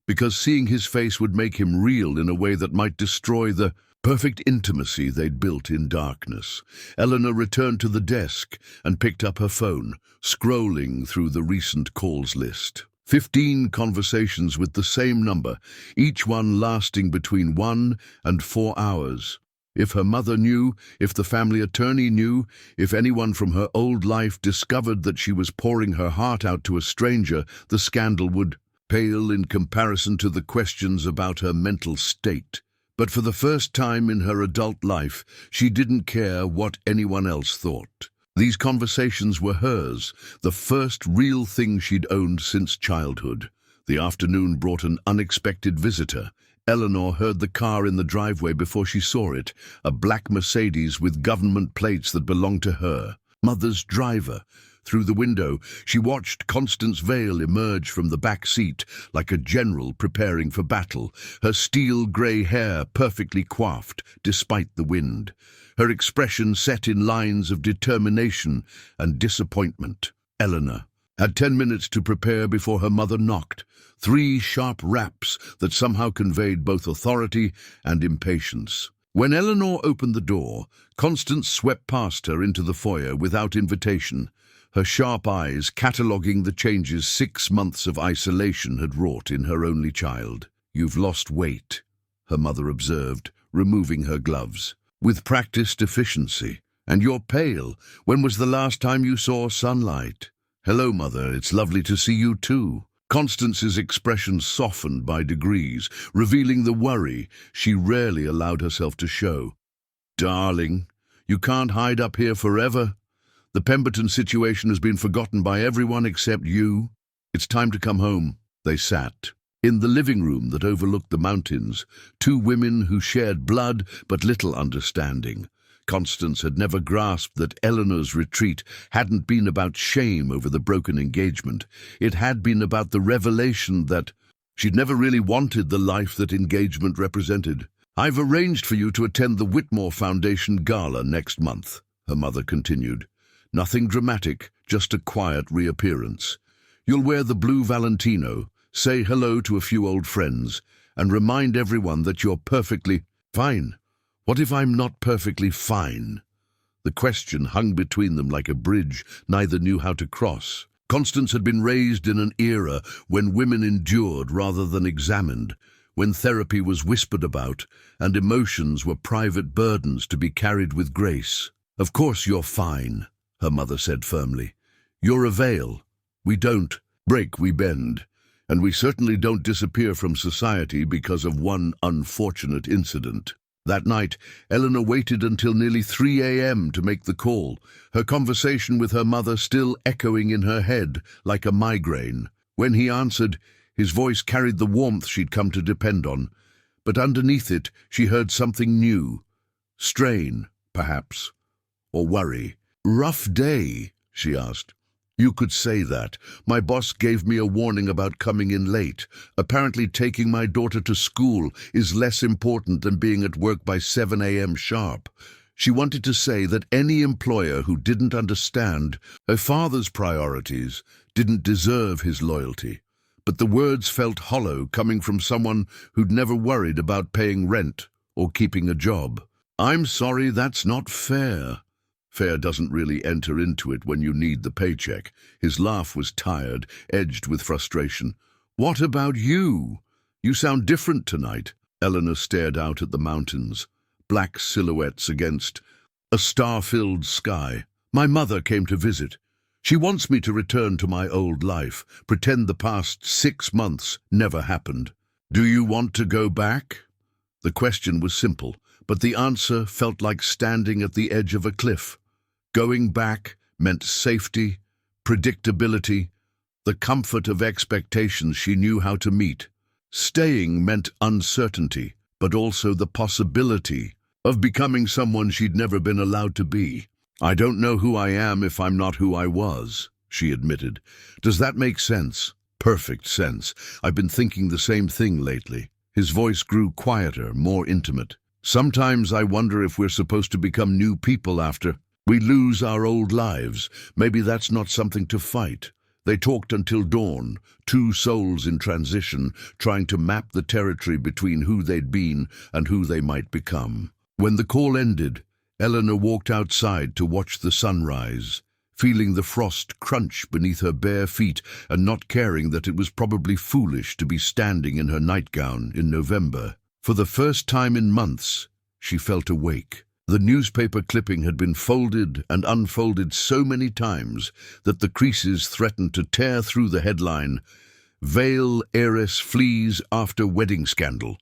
because seeing his face would make him real in a way that might destroy the perfect intimacy they'd built in darkness. Eleanor returned to the desk and picked up her phone, scrolling through the recent calls list. 15 conversations with the same number, each one lasting between 1 and 4 hours. If her mother knew, if the family attorney knew, if anyone from her old life discovered that she was pouring her heart out to a stranger, the scandal would pale in comparison to the questions about her mental state. But for the first time in her adult life, she didn't care what anyone else thought. These conversations were hers, the first real thing she'd owned since childhood. The afternoon brought an unexpected visitor. Eleanor heard the car in the driveway before she saw it, a black Mercedes with government plates that belonged to her. Mother's driver. Through the window, she watched Constance Vale emerge from the back seat like a general preparing for battle, her steel-grey hair perfectly coiffed despite the wind, her expression set in lines of determination and disappointment. Eleanor had 10 minutes to prepare before her mother knocked, 3 sharp raps that somehow conveyed both authority and impatience. When Eleanor opened the door, Constance swept past her into the foyer without invitation, her sharp eyes cataloguing the changes 6 months of isolation had wrought in her only child. "You've lost weight," her mother observed, removing her gloves. "With practiced efficiency. And you're pale. When was the last time you saw sunlight?" "Hello, Mother. It's lovely to see you too." Constance's expression softened by degrees, revealing the worry she rarely allowed herself to show. "Darling, you can't hide up here forever. The Pemberton situation has been forgotten by everyone except you. It's time to come home." They sat in the living room that overlooked the mountains, two women who shared blood but little understanding. Constance had never grasped that Eleanor's retreat hadn't been about shame over the broken engagement. It had been about the revelation that she'd never really wanted the life that engagement represented. "I've arranged for you to attend the Whitmore Foundation Gala next month," her mother continued. "Nothing dramatic, just a quiet reappearance. You'll wear the blue Valentino, say hello to a few old friends, and remind everyone that you're perfectly fine. What if I'm not perfectly fine?" The question hung between them like a bridge neither knew how to cross. Constance had been raised in an era when women endured rather than examined, when therapy was whispered about and emotions were private burdens to be carried with grace. "Of course you're fine," her mother said firmly. "You're a Vale. We don't break, we bend. And we certainly don't disappear from society because of one unfortunate incident." That night, Eleanor waited until nearly 3 a.m. to make the call, her conversation with her mother still echoing in her head like a migraine. When he answered, his voice carried the warmth she'd come to depend on, but underneath it she heard something new. Strain, perhaps, or worry. "Rough day?" she asked. "You could say that. My boss gave me a warning about coming in late. Apparently taking my daughter to school is less important than being at work by 7 a.m. sharp." She wanted to say that any employer who didn't understand her father's priorities didn't deserve his loyalty. But the words felt hollow coming from someone who'd never worried about paying rent or keeping a job. "I'm sorry, that's not fair." Fair doesn't really enter into it when you need the paycheck. His laugh was tired, edged with frustration. "What about you? You sound different tonight." Eleanor stared out at the mountains, black silhouettes against a star-filled sky. "My mother came to visit. She wants me to return to my old life, pretend the past 6 months never happened." "Do you want to go back?" The question was simple, but the answer felt like standing at the edge of a cliff. Going back meant safety, predictability, the comfort of expectations she knew how to meet. Staying meant uncertainty, but also the possibility of becoming someone she'd never been allowed to be. "I don't know who I am if I'm not who I was," she admitted. "Does that make sense?" "Perfect sense. I've been thinking the same thing lately." His voice grew quieter, more intimate. "Sometimes I wonder if we're supposed to become new people after we lose our old lives. Maybe that's not something to fight." They talked until dawn, two souls in transition, trying to map the territory between who they'd been and who they might become. When the call ended, Eleanor walked outside to watch the sunrise, feeling the frost crunch beneath her bare feet and not caring that it was probably foolish to be standing in her nightgown in November. For the first time in months, she felt awake. The newspaper clipping had been folded and unfolded so many times that the creases threatened to tear through the headline, "Vale heiress flees after wedding scandal."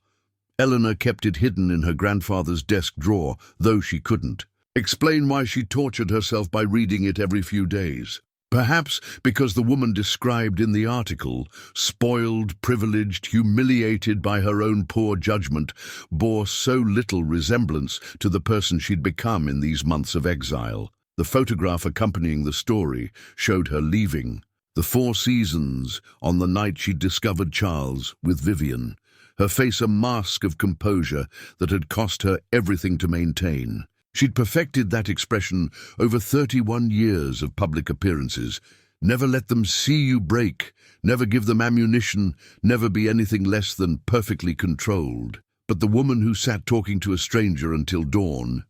Eleanor kept it hidden in her grandfather's desk drawer, though she couldn't explain why she tortured herself by reading it every few days. Perhaps because the woman described in the article, spoiled, privileged, humiliated by her own poor judgment, bore so little resemblance to the person she'd become in these months of exile. The photograph accompanying the story showed her leaving the Four Seasons on the night she'd discovered Charles with Vivian, her face a mask of composure that had cost her everything to maintain. She'd perfected that expression over 31 years of public appearances. Never let them see you break, never give them ammunition, never be anything less than perfectly controlled. But the woman who sat talking to a stranger until dawn,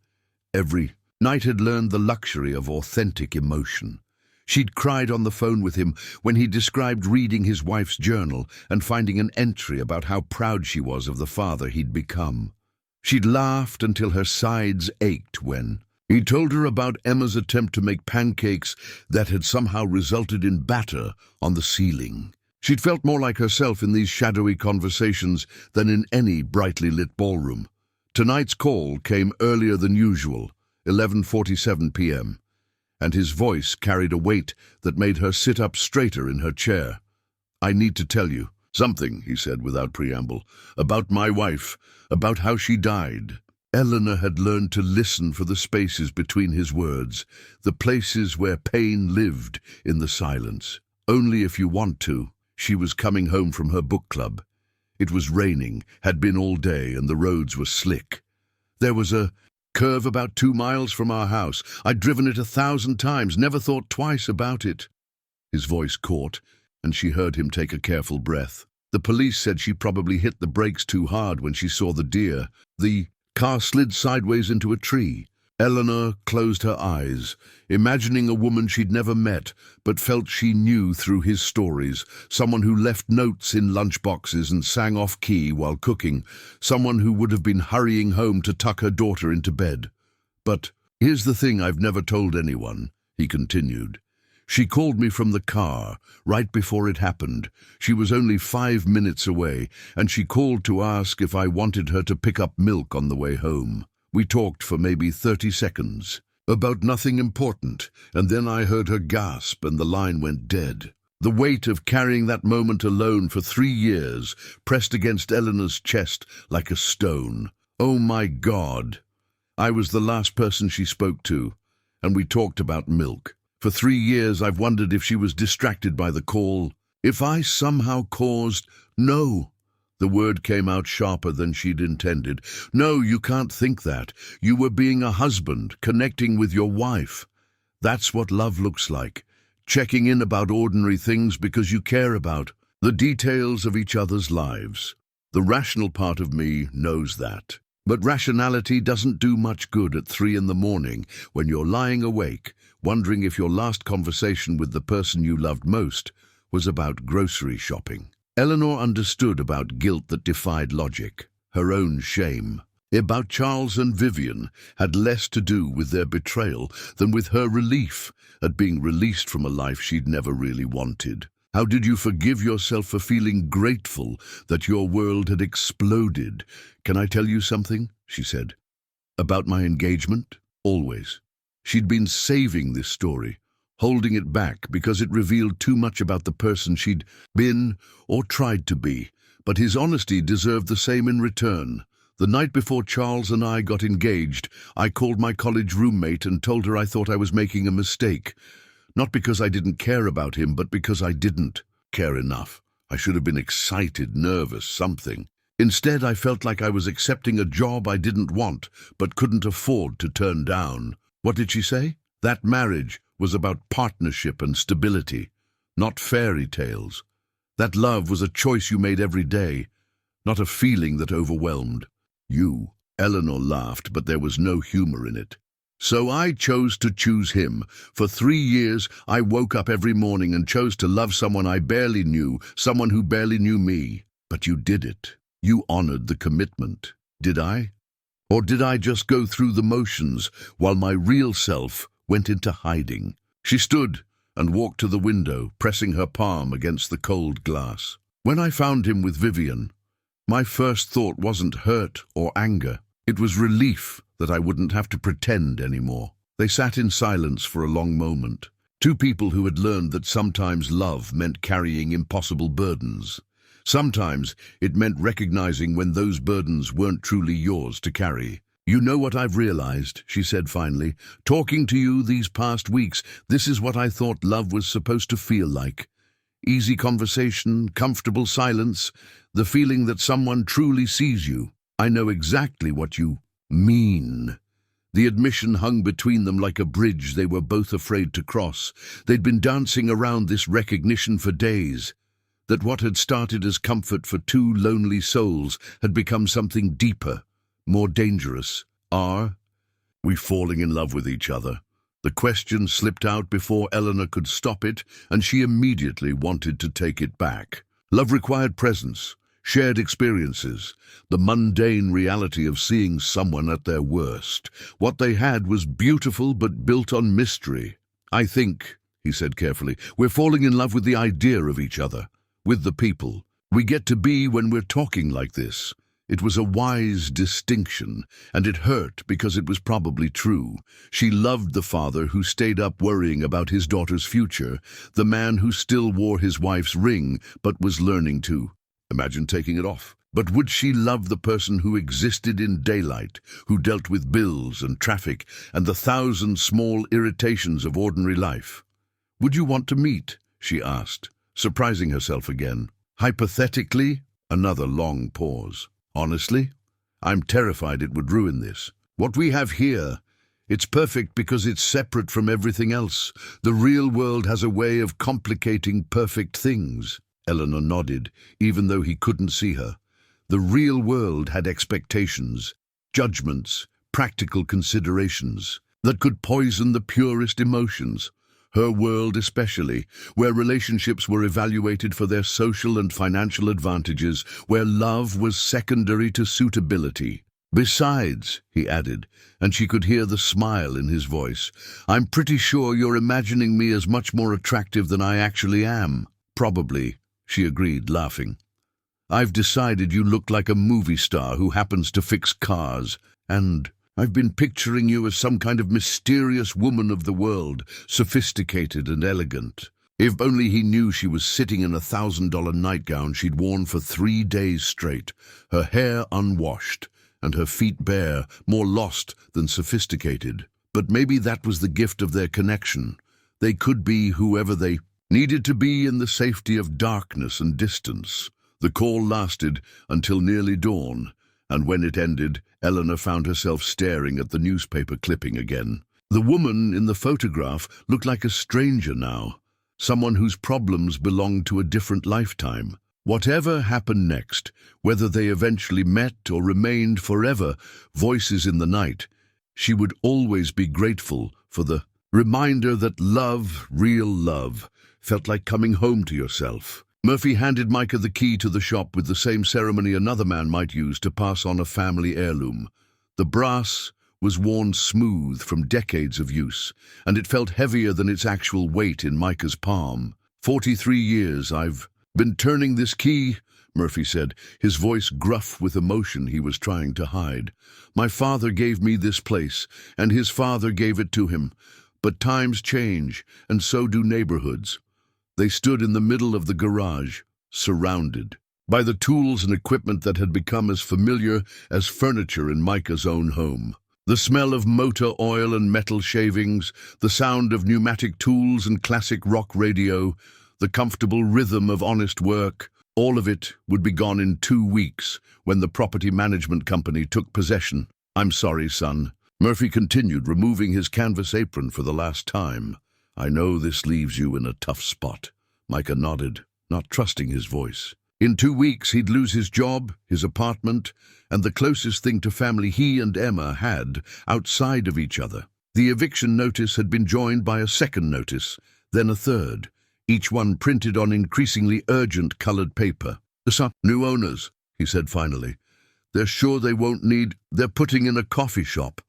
every night had learned the luxury of authentic emotion. She'd cried on the phone with him when he described reading his wife's journal and finding an entry about how proud she was of the father he'd become. She'd laughed until her sides ached when he told her about Emma's attempt to make pancakes that had somehow resulted in batter on the ceiling. She'd felt more like herself in these shadowy conversations than in any brightly lit ballroom. Tonight's call came earlier than usual, 11:47 p.m., and his voice carried a weight that made her sit up straighter in her chair. "I need to tell you something," he said without preamble, "about my wife, about how she died." Eleanor had learned to listen for the spaces between his words, the places where pain lived in the silence. Only if you want to. She was coming home from her book club. It was raining, had been all day, and the roads were slick. There was a curve about 2 miles from our house. I'd driven it 1,000 times, never thought twice about it. His voice caught, and she heard him take a careful breath. The police said she probably hit the brakes too hard when she saw the deer. The car slid sideways into a tree. Eleanor closed her eyes, imagining a woman she'd never met, but felt she knew through his stories, someone who left notes in lunchboxes and sang off-key while cooking, someone who would have been hurrying home to tuck her daughter into bed. "But here's the thing I've never told anyone," he continued. "She called me from the car, right before it happened. She was only 5 minutes away, and she called to ask if I wanted her to pick up milk on the way home. We talked for maybe 30 seconds, about nothing important, and then I heard her gasp and the line went dead." The weight of carrying that moment alone for 3 years pressed against Eleanor's chest like a stone. Oh my God! I was the last person she spoke to, and we talked about milk. For 3 years I've wondered if she was distracted by the call. If I somehow caused... No! The word came out sharper than she'd intended. "No, you can't think that. You were being a husband, connecting with your wife. That's what love looks like. Checking in about ordinary things because you care about the details of each other's lives. The rational part of me knows that. But rationality doesn't do much good at 3 in the morning when you're lying awake, wondering if your last conversation with the person you loved most was about grocery shopping." Eleanor understood about guilt that defied logic, her own shame. About Charles and Vivian had less to do with their betrayal than with her relief at being released from a life she'd never really wanted. How did you forgive yourself for feeling grateful that your world had exploded? "Can I tell you something?" she said. "About my engagement?" Always. She'd been saving this story, holding it back because it revealed too much about the person she'd been or tried to be, but his honesty deserved the same in return. The night before Charles and I got engaged, I called my college roommate and told her I thought I was making a mistake. Not because I didn't care about him, but because I didn't care enough. I should have been excited, nervous, something. Instead, I felt like I was accepting a job I didn't want, but couldn't afford to turn down. What did she say? That marriage was about partnership and stability, not fairy tales. That love was a choice you made every day, not a feeling that overwhelmed you. Eleanor laughed, but there was no humor in it. "So I chose to choose him. For 3 years, I woke up every morning and chose to love someone I barely knew, someone who barely knew me. But you did it. You honored the commitment. Did I? Or did I just go through the motions while my real self went into hiding?" She stood and walked to the window, pressing her palm against the cold glass. "When I found him with Vivian, my first thought wasn't hurt or anger. It was relief that I wouldn't have to pretend anymore." They sat in silence for a long moment. Two people who had learned that sometimes love meant carrying impossible burdens. Sometimes it meant recognizing when those burdens weren't truly yours to carry. "You know what I've realized," she said finally. "Talking to you these past weeks, this is what I thought love was supposed to feel like. Easy conversation, comfortable silence, the feeling that someone truly sees you. I know exactly what you mean." The admission hung between them like a bridge they were both afraid to cross. They'd been dancing around this recognition for days, that what had started as comfort for two lonely souls had become something deeper, more dangerous. "Are we falling in love with each other?" The question slipped out before Eleanor could stop it, and she immediately wanted to take it back. Love required presence. shared experiences, the mundane reality of seeing someone at their worst. What they had was beautiful but built on mystery. "I think," he said carefully, "we're falling in love with the idea of each other, with the people we get to be when we're talking like this." It was a wise distinction, and it hurt because it was probably true. She loved the father who stayed up worrying about his daughter's future, the man who still wore his wife's ring but was learning to imagine taking it off. But would she love the person who existed in daylight, who dealt with bills and traffic and the thousand small irritations of ordinary life? "Would you want to meet?" she asked, surprising herself again. "Hypothetically?" Another long pause. "Honestly, I'm terrified it would ruin this. What we have here, it's perfect because it's separate from everything else. The real world has a way of complicating perfect things." Eleanor nodded, even though he couldn't see her. The real world had expectations, judgments, practical considerations that could poison the purest emotions. Her world especially, where relationships were evaluated for their social and financial advantages, where love was secondary to suitability. "Besides," he added, and she could hear the smile in his voice, "I'm pretty sure you're imagining me as much more attractive than I actually am." "Probably," she agreed, laughing. "I've decided you look like a movie star who happens to fix cars, and I've been picturing you as some kind of mysterious woman of the world, sophisticated and elegant." If only he knew she was sitting in a $1,000 nightgown she'd worn for 3 days straight, her hair unwashed, and her feet bare, more lost than sophisticated. But maybe that was the gift of their connection. They could be whoever they needed to be in the safety of darkness and distance. The call lasted until nearly dawn, and when it ended, Eleanor found herself staring at the newspaper clipping again. The woman in the photograph looked like a stranger now, someone whose problems belonged to a different lifetime. Whatever happened next, whether they eventually met or remained forever voices in the night, she would always be grateful for the reminder that love, real love, felt like coming home to yourself. Murphy handed Micah the key to the shop with the same ceremony another man might use to pass on a family heirloom. The brass was worn smooth from decades of use, and it felt heavier than its actual weight in Micah's palm. 43 years I've been turning this key," Murphy said, his voice gruff with emotion he was trying to hide. "My father gave me this place, and his father gave it to him. But times change, and so do neighborhoods." They stood in the middle of the garage, surrounded by the tools and equipment that had become as familiar as furniture in Micah's own home. The smell of motor oil and metal shavings, the sound of pneumatic tools and classic rock radio, the comfortable rhythm of honest work, all of it would be gone in 2 weeks when the property management company took possession. "I'm sorry, son," Murphy continued, removing his canvas apron for the last time. "I know this leaves you in a tough spot." Micah nodded, not trusting his voice. In 2 weeks he'd lose his job, his apartment, and the closest thing to family he and Emma had outside of each other. The eviction notice had been joined by a second notice, then a third, each one printed on increasingly urgent colored paper. "The new owners," he said finally. "They're sure they won't need. They're putting in a coffee shop."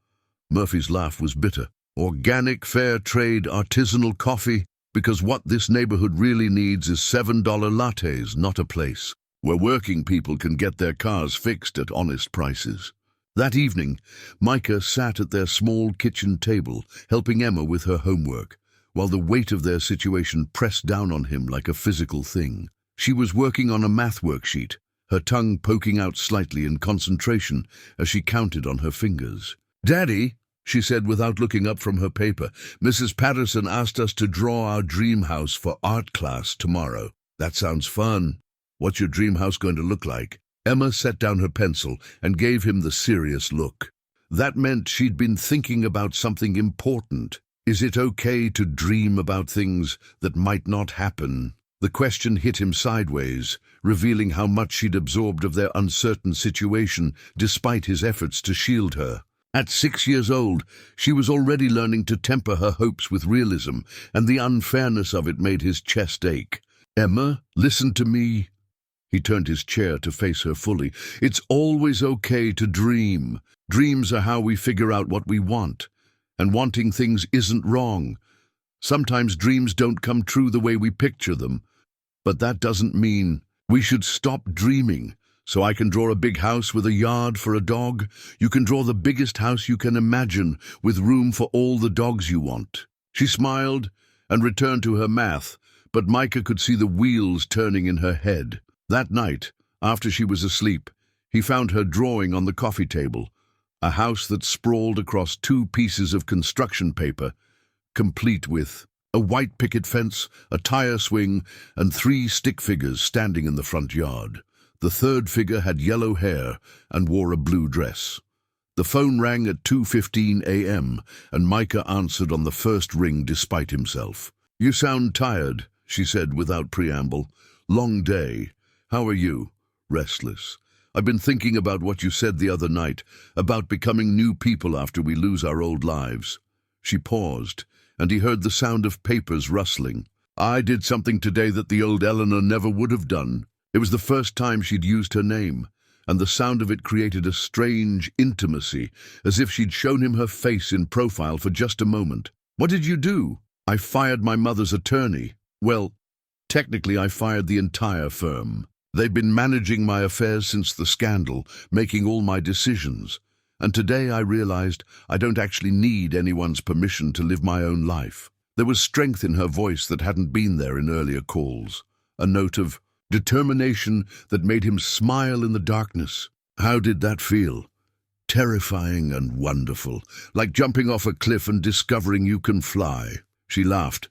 Murphy's laugh was bitter. "Organic, fair trade, artisanal coffee, because what this neighborhood really needs is $7 lattes, not a place where working people can get their cars fixed at honest prices." That evening, Micah sat at their small kitchen table, helping Emma with her homework, while the weight of their situation pressed down on him like a physical thing. She was working on a math worksheet, her tongue poking out slightly in concentration as she counted on her fingers. "Daddy," she said without looking up from her paper, "Mrs. Patterson asked us to draw our dream house for art class tomorrow." "That sounds fun. What's your dream house going to look like?" Emma set down her pencil and gave him the serious look. That meant she'd been thinking about something important. Is it okay to dream about things that might not happen? The question hit him sideways, revealing how much she'd absorbed of their uncertain situation despite his efforts to shield her. At 6 years old, she was already learning to temper her hopes with realism, and the unfairness of it made his chest ache. "Emma, listen to me." He turned his chair to face her fully. It's always okay to dream. Dreams are how we figure out what we want. And wanting things isn't wrong. Sometimes dreams don't come true the way we picture them. But that doesn't mean we should stop dreaming. So I can draw a big house with a yard for a dog. You can draw the biggest house you can imagine with room for all the dogs you want. She smiled and returned to her math, but Micah could see the wheels turning in her head. That night, after she was asleep, he found her drawing on the coffee table, a house that sprawled across 2 pieces of construction paper, complete with a white picket fence, a tire swing, and 3 stick figures standing in the front yard. The third figure had yellow hair and wore a blue dress. The phone rang at 2:15 a.m., and Micah answered on the first ring despite himself. "You sound tired," she said without preamble. "Long day. How are you?" "Restless. I've been thinking about what you said the other night, about becoming new people after we lose our old lives." She paused, and he heard the sound of papers rustling. "I did something today that the old Eleanor never would have done." It was the first time she'd used her name, and the sound of it created a strange intimacy, as if she'd shown him her face in profile for just a moment. "What did you do?" "I fired my mother's attorney. Well, technically I fired the entire firm. They've been managing my affairs since the scandal, making all my decisions. And today I realized I don't actually need anyone's permission to live my own life." There was strength in her voice that hadn't been there in earlier calls, a note of determination that made him smile in the darkness. "How did that feel?" "Terrifying and wonderful, like jumping off a cliff and discovering you can fly." She laughed,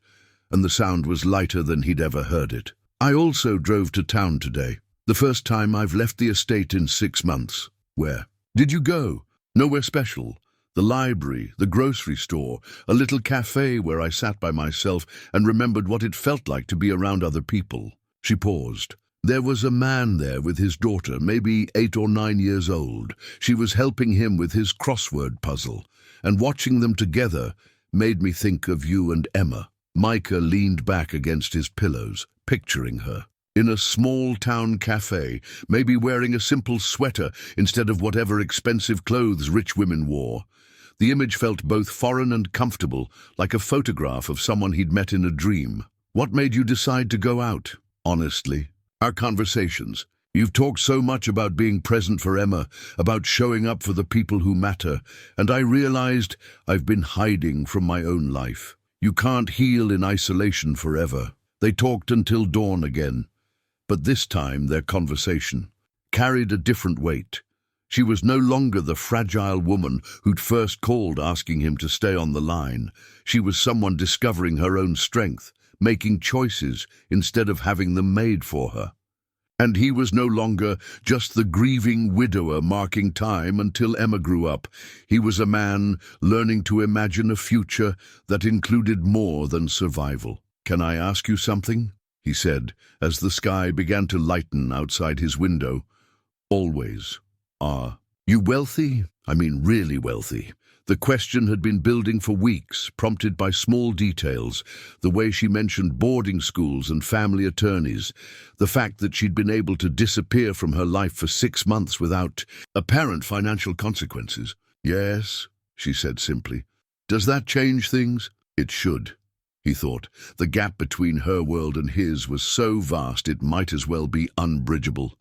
and the sound was lighter than he'd ever heard it. "I also drove to town today. The first time I've left the estate in 6 months." "Where did you go?" "Nowhere special. The library, the grocery store, a little cafe where I sat by myself and remembered what it felt like to be around other people." She paused. There was a man there with his daughter, maybe 8 or 9 years old. She was helping him with his crossword puzzle, and watching them together made me think of you and Emma. Micah leaned back against his pillows, picturing her. In a small-town cafe, maybe wearing a simple sweater instead of whatever expensive clothes rich women wore. The image felt both foreign and comfortable, like a photograph of someone he'd met in a dream. "What made you decide to go out?" "Honestly, our conversations. You've talked so much about being present for Emma, about showing up for the people who matter, and I realized I've been hiding from my own life. You can't heal in isolation forever." They talked until dawn again, but this time their conversation carried a different weight. She was no longer the fragile woman who'd first called asking him to stay on the line. She was someone discovering her own strength, making choices instead of having them made for her. And he was no longer just the grieving widower marking time until Emma grew up. He was a man learning to imagine a future that included more than survival. "Can I ask you something?" he said, as the sky began to lighten outside his window. "Always. Are you wealthy? I mean really wealthy?" The question had been building for weeks, prompted by small details, the way she mentioned boarding schools and family attorneys, the fact that she'd been able to disappear from her life for 6 months without apparent financial consequences. "Yes," she said simply. "Does that change things?" "It should," he thought. The gap between her world and his was so vast it might as well be unbridgeable.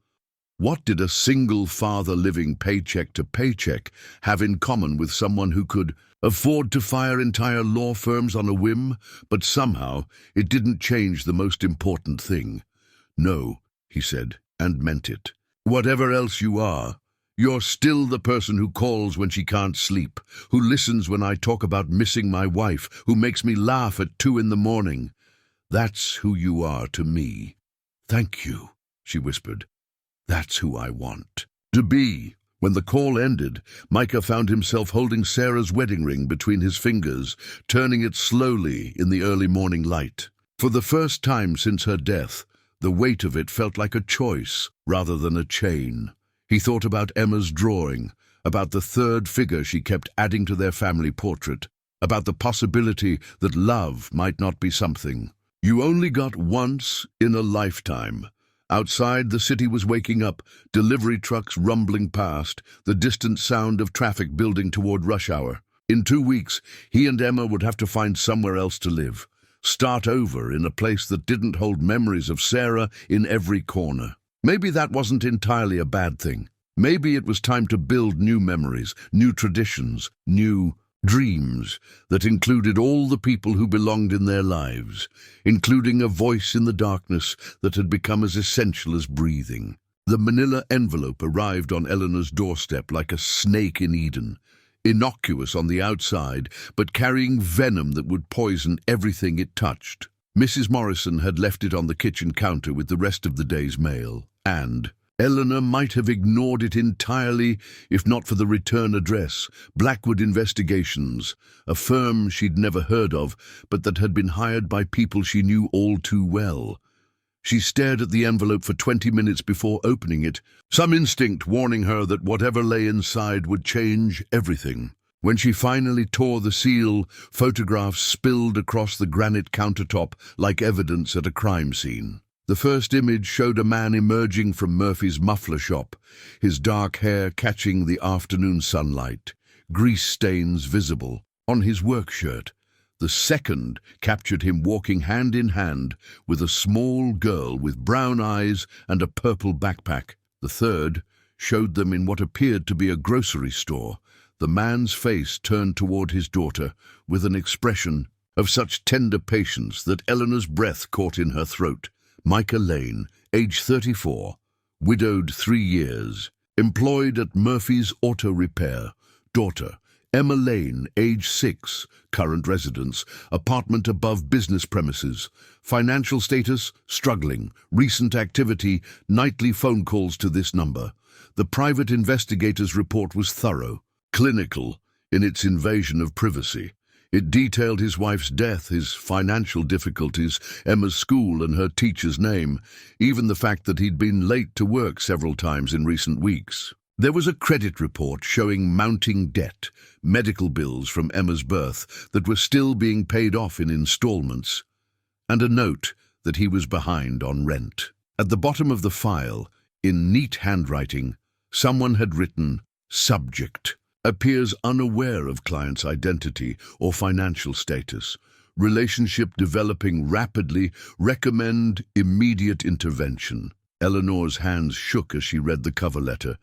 What did a single father living paycheck to paycheck have in common with someone who could afford to fire entire law firms on a whim? But somehow it didn't change the most important thing. "No," he said, and meant it. "Whatever else you are, you're still the person who calls when she can't sleep, who listens when I talk about missing my wife, who makes me laugh at 2 in the morning. That's who you are to me." "Thank you," she whispered. "That's who I want to be." When the call ended, Micah found himself holding Sarah's wedding ring between his fingers, turning it slowly in the early morning light. For the first time since her death, the weight of it felt like a choice rather than a chain. He thought about Emma's drawing, about the third figure she kept adding to their family portrait, about the possibility that love might not be something you only got once in a lifetime, Outside, the city was waking up, delivery trucks rumbling past, the distant sound of traffic building toward rush hour. In 2 weeks, he and Emma would have to find somewhere else to live. Start over in a place that didn't hold memories of Sarah in every corner. Maybe that wasn't entirely a bad thing. Maybe it was time to build new memories, new traditions, new dreams that included all the people who belonged in their lives, including a voice in the darkness that had become as essential as breathing. The manila envelope arrived on Eleanor's doorstep like a snake in Eden, innocuous on the outside, but carrying venom that would poison everything it touched. Mrs. Morrison had left it on the kitchen counter with the rest of the day's mail, and Eleanor might have ignored it entirely if not for the return address, Blackwood Investigations, a firm she'd never heard of, but that had been hired by people she knew all too well. She stared at the envelope for 20 minutes before opening it, some instinct warning her that whatever lay inside would change everything. When she finally tore the seal, photographs spilled across the granite countertop like evidence at a crime scene. The first image showed a man emerging from Murphy's muffler shop, his dark hair catching the afternoon sunlight, grease stains visible on his work shirt. The second captured him walking hand in hand with a small girl with brown eyes and a purple backpack. The third showed them in what appeared to be a grocery store, the man's face turned toward his daughter with an expression of such tender patience that Eleanor's breath caught in her throat. Micah Lane, age 34, widowed 3 years, employed at Murphy's Auto Repair. Daughter, Emma Lane, age 6, current residence, apartment above business premises. Financial status, struggling. Recent activity, nightly phone calls to this number. The private investigator's report was thorough, clinical in its invasion of privacy. It detailed his wife's death, his financial difficulties, Emma's school and her teacher's name, even the fact that he'd been late to work several times in recent weeks. There was a credit report showing mounting debt, medical bills from Emma's birth that were still being paid off in installments, and a note that he was behind on rent. At the bottom of the file, in neat handwriting, someone had written, "Subject. Appears unaware of client's identity or financial status. Relationship developing rapidly. Recommend immediate intervention." Eleanor's hands shook as she read the cover letter.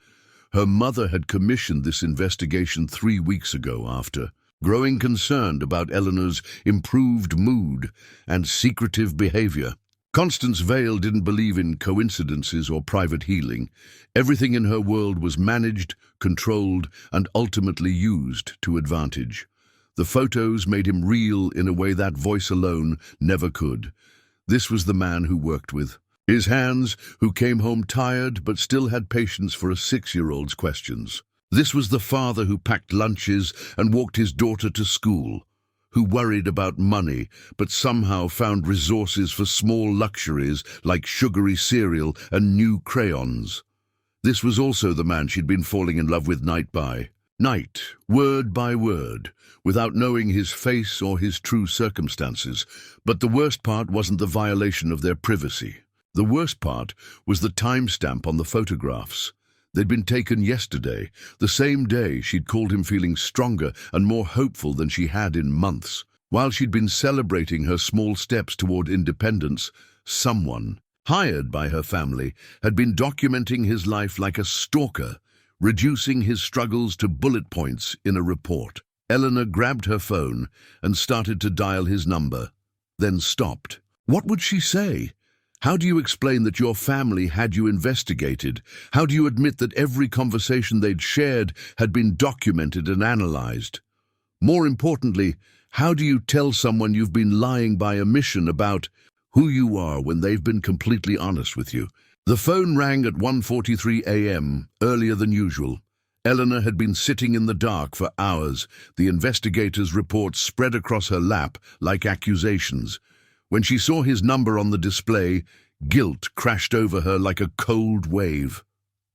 Her mother had commissioned this investigation 3 weeks ago after growing concerned about Eleanor's improved mood and secretive behavior. Constance Vale didn't believe in coincidences or private healing. Everything in her world was managed, controlled, and ultimately used to advantage. The photos made him real in a way that voice alone never could. This was the man who worked with. His hands, who came home tired but still had patience for a 6-year-old's questions. This was the father who packed lunches and walked his daughter to school, who worried about money but somehow found resources for small luxuries like sugary cereal and new crayons. This was also the man she'd been falling in love with night by night, word by word, without knowing his face or his true circumstances. But the worst part wasn't the violation of their privacy. The worst part was the timestamp on the photographs. They'd been taken yesterday, the same day she'd called him feeling stronger and more hopeful than she had in months. While she'd been celebrating her small steps toward independence, someone, hired by her family, had been documenting his life like a stalker, reducing his struggles to bullet points in a report. Eleanor grabbed her phone and started to dial his number, then stopped. What would she say? How do you explain that your family had you investigated? How do you admit that every conversation they'd shared had been documented and analyzed? More importantly, how do you tell someone you've been lying by omission about who you are when they've been completely honest with you? The phone rang at 1:43 a.m., earlier than usual. Eleanor had been sitting in the dark for hours, the investigator's report spread across her lap like accusations. When she saw his number on the display, guilt crashed over her like a cold wave.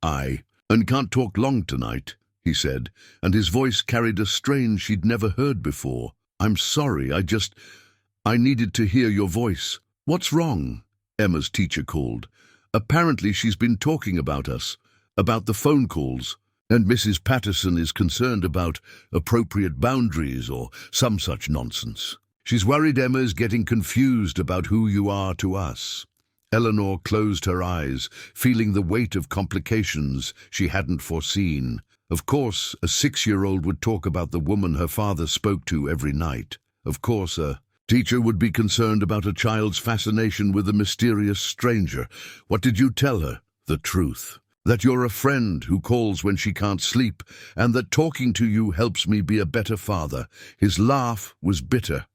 "And can't talk long tonight," he said, and his voice carried a strain she'd never heard before. "I'm sorry, I needed to hear your voice." "What's wrong?" Emma's teacher called. Apparently she's been talking about us, about the phone calls, and Mrs. Patterson is concerned about appropriate boundaries or some such nonsense. She's worried Emma is getting confused about who you are to us." Eleanor closed her eyes, feeling the weight of complications she hadn't foreseen. Of course, a 6-year-old would talk about the woman her father spoke to every night. Of course, a teacher would be concerned about a child's fascination with a mysterious stranger. What did you tell her? The truth. That you're a friend who calls when she can't sleep, and that talking to you helps me be a better father. His laugh was bitter.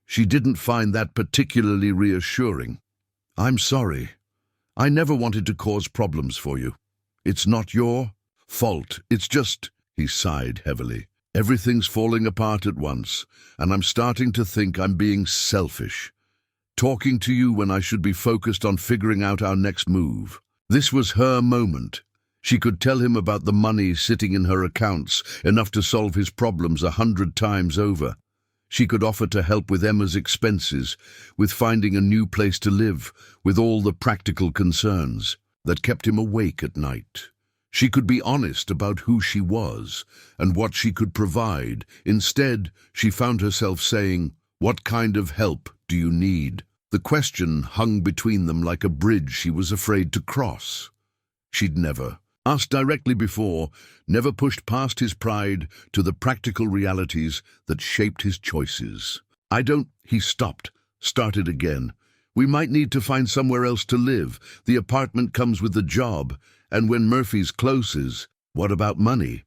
She didn't find that particularly reassuring. "I'm sorry. I never wanted to cause problems for you. It's not your fault. It's just," he sighed heavily, "everything's falling apart at once, and I'm starting to think I'm being selfish. Talking to you when I should be focused on figuring out our next move." This was her moment. She could tell him about the money sitting in her accounts, enough to solve his problems 100 times over. She could offer to help with Emma's expenses, with finding a new place to live, with all the practical concerns that kept him awake at night. She could be honest about who she was and what she could provide. Instead, she found herself saying, "What kind of help do you need?" The question hung between them like a bridge she was afraid to cross. She'd never asked directly before, never pushed past his pride to the practical realities that shaped his choices. He stopped, started again. "We might need to find somewhere else to live. The apartment comes with the job, and when Murphy's closes, what about money?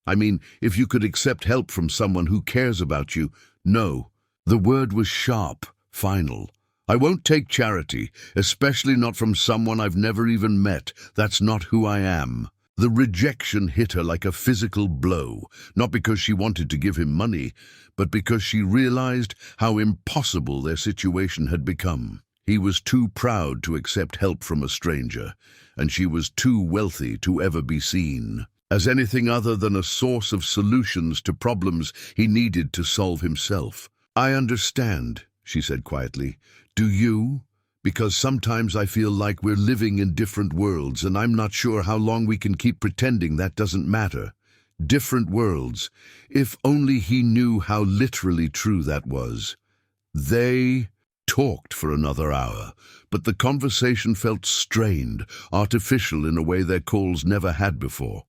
I mean, if you could accept help from someone who cares about you." "No." The word was sharp, final. "I won't take charity, especially not from someone I've never even met. That's not who I am." The rejection hit her like a physical blow, not because she wanted to give him money, but because she realized how impossible their situation had become. He was too proud to accept help from a stranger, and she was too wealthy to ever be seen as anything other than a source of solutions to problems he needed to solve himself. "I understand," she said quietly. "Do you? Because sometimes I feel like we're living in different worlds, and I'm not sure how long we can keep pretending that doesn't matter." Different worlds. If only he knew how literally true that was. They talked for another hour, but the conversation felt strained, artificial in a way their calls never had before.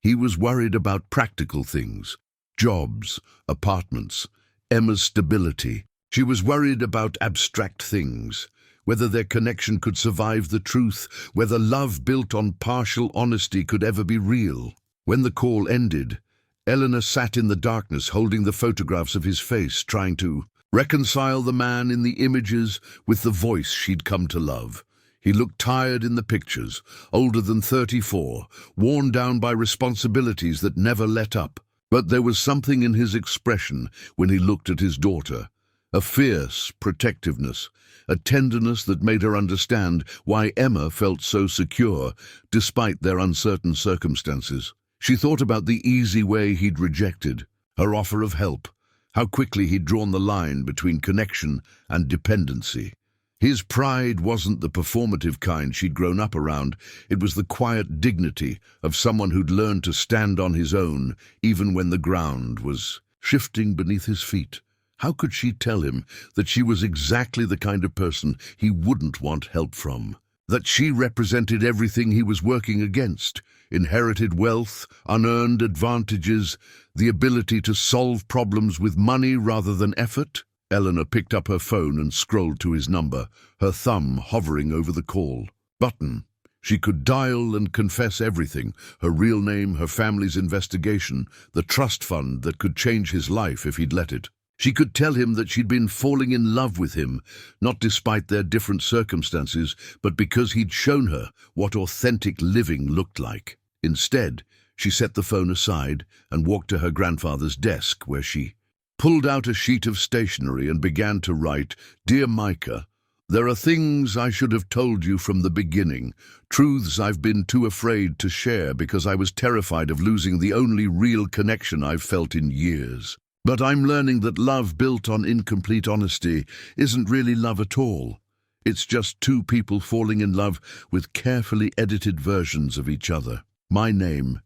He was worried about practical things, jobs, apartments, Emma's stability. She was worried about abstract things, whether their connection could survive the truth, whether love built on partial honesty could ever be real. When the call ended, Eleanor sat in the darkness holding the photographs of his face, trying to reconcile the man in the images with the voice she'd come to love. He looked tired in the pictures, older than 34, worn down by responsibilities that never let up. But there was something in his expression when he looked at his daughter. A fierce protectiveness, a tenderness that made her understand why Emma felt so secure, despite their uncertain circumstances. She thought about the easy way he'd rejected, her offer of help, how quickly he'd drawn the line between connection and dependency. His pride wasn't the performative kind she'd grown up around. It was the quiet dignity of someone who'd learned to stand on his own, even when the ground was shifting beneath his feet. How could she tell him that she was exactly the kind of person he wouldn't want help from? That she represented everything he was working against: inherited wealth, unearned advantages, the ability to solve problems with money rather than effort? Eleanor picked up her phone and scrolled to his number, her thumb hovering over the call button. She could dial and confess everything: her real name, her family's investigation, the trust fund that could change his life if he'd let it. She could tell him that she'd been falling in love with him, not despite their different circumstances, but because he'd shown her what authentic living looked like. Instead, she set the phone aside and walked to her grandfather's desk, where she pulled out a sheet of stationery and began to write, "Dear Micah, there are things I should have told you from the beginning, truths I've been too afraid to share because I was terrified of losing the only real connection I've felt in years. But I'm learning that love built on incomplete honesty isn't really love at all. It's just two people falling in love with carefully edited versions of each other. My name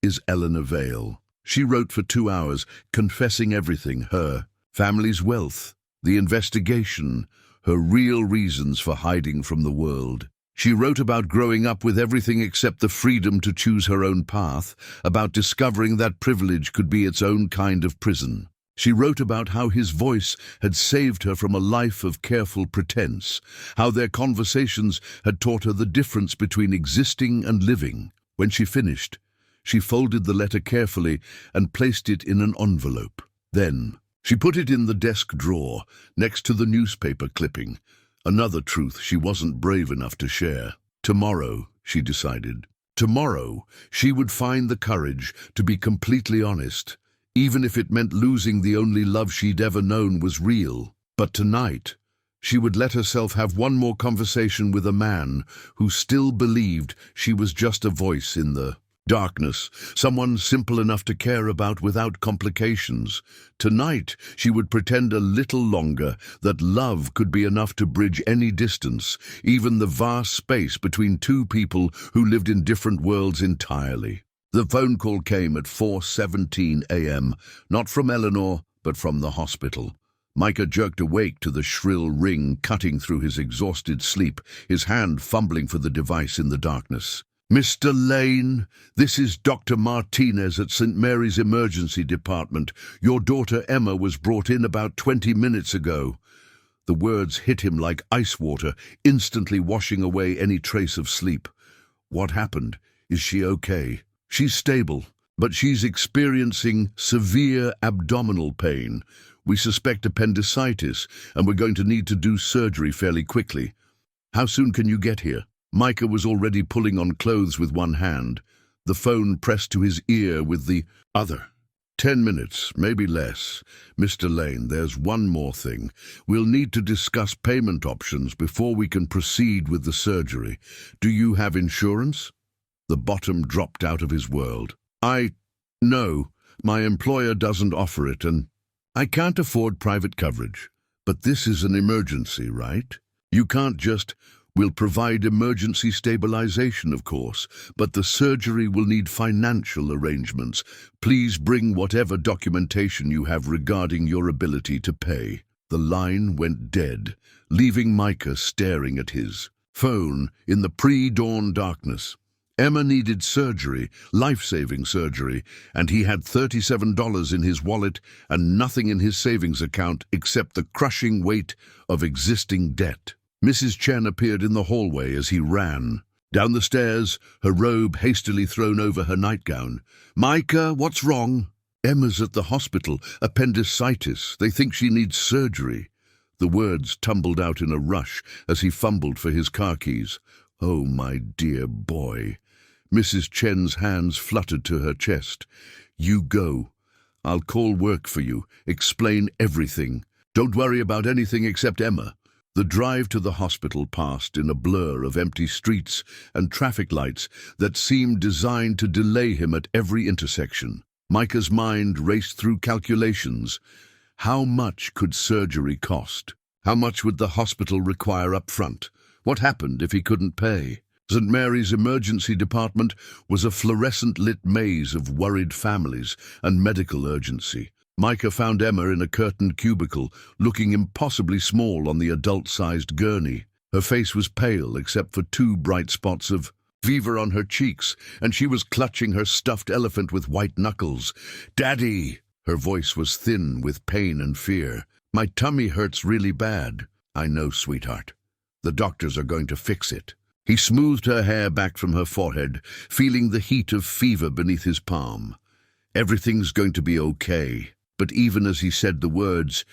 is Eleanor Vale. She wrote for 2 hours, confessing everything, her family's wealth, the investigation, her real reasons for hiding from the world. She wrote about growing up with everything except the freedom to choose her own path, about discovering that privilege could be its own kind of prison. She wrote about how his voice had saved her from a life of careful pretense, how their conversations had taught her the difference between existing and living. When she finished, she folded the letter carefully and placed it in an envelope. Then, she put it in the desk drawer, next to the newspaper clipping. Another truth she wasn't brave enough to share. Tomorrow, she decided. Tomorrow, she would find the courage to be completely honest, even if it meant losing the only love she'd ever known was real. But tonight, she would let herself have one more conversation with a man who still believed she was just a voice in the darkness, someone simple enough to care about without complications. Tonight, she would pretend a little longer that love could be enough to bridge any distance, even the vast space between two people who lived in different worlds entirely. The phone call came at 4:17 a.m., not from Eleanor, but from the hospital. Micah jerked awake to the shrill ring cutting through his exhausted sleep, his hand fumbling for the device in the darkness. "Mr. Lane, this is Dr. Martinez at St. Mary's Emergency Department. Your daughter Emma was brought in about 20 minutes ago." The words hit him like ice water, instantly washing away any trace of sleep. "What happened? Is she okay?" "She's stable, but she's experiencing severe abdominal pain. We suspect appendicitis, and we're going to need to do surgery fairly quickly. How soon can you get here?" Micah was already pulling on clothes with one hand, the phone pressed to his ear with the other. 10 minutes, maybe less. Mr. Lane, there's one more thing. We'll need to discuss payment options before we can proceed with the surgery. Do you have insurance?" The bottom dropped out of his world. No, my employer doesn't offer it, and I can't afford private coverage. But this is an emergency, right? You can't just... We'll provide emergency stabilization, of course, but the surgery will need financial arrangements. Please bring whatever documentation you have regarding your ability to pay. The line went dead, leaving Micah staring at his phone in the pre-dawn darkness. Emma needed surgery, life-saving surgery, and he had $37 in his wallet and nothing in his savings account except the crushing weight of existing debt. Mrs. Chen appeared in the hallway as he ran. Down the stairs, her robe hastily thrown over her nightgown. "Micah, what's wrong?" "Emma's at the hospital. Appendicitis. They think she needs surgery." The words tumbled out in a rush as he fumbled for his car keys. "Oh, my dear boy." Mrs. Chen's hands fluttered to her chest. "You go. I'll call work for you. Explain everything. Don't worry about anything except Emma." The drive to the hospital passed in a blur of empty streets and traffic lights that seemed designed to delay him at every intersection. Micah's mind raced through calculations. How much could surgery cost? How much would the hospital require up front? What happened if he couldn't pay? St. Mary's Emergency Department was a fluorescent-lit maze of worried families and medical urgency. Micah found Emma in a curtained cubicle, looking impossibly small on the adult-sized gurney. Her face was pale except for 2 bright spots of fever on her cheeks, and she was clutching her stuffed elephant with white knuckles. "Daddy!" Her voice was thin with pain and fear. "My tummy hurts really bad." "I know, sweetheart. The doctors are going to fix it." He smoothed her hair back from her forehead, feeling the heat of fever beneath his palm. "Everything's going to be okay." But even as he said the words,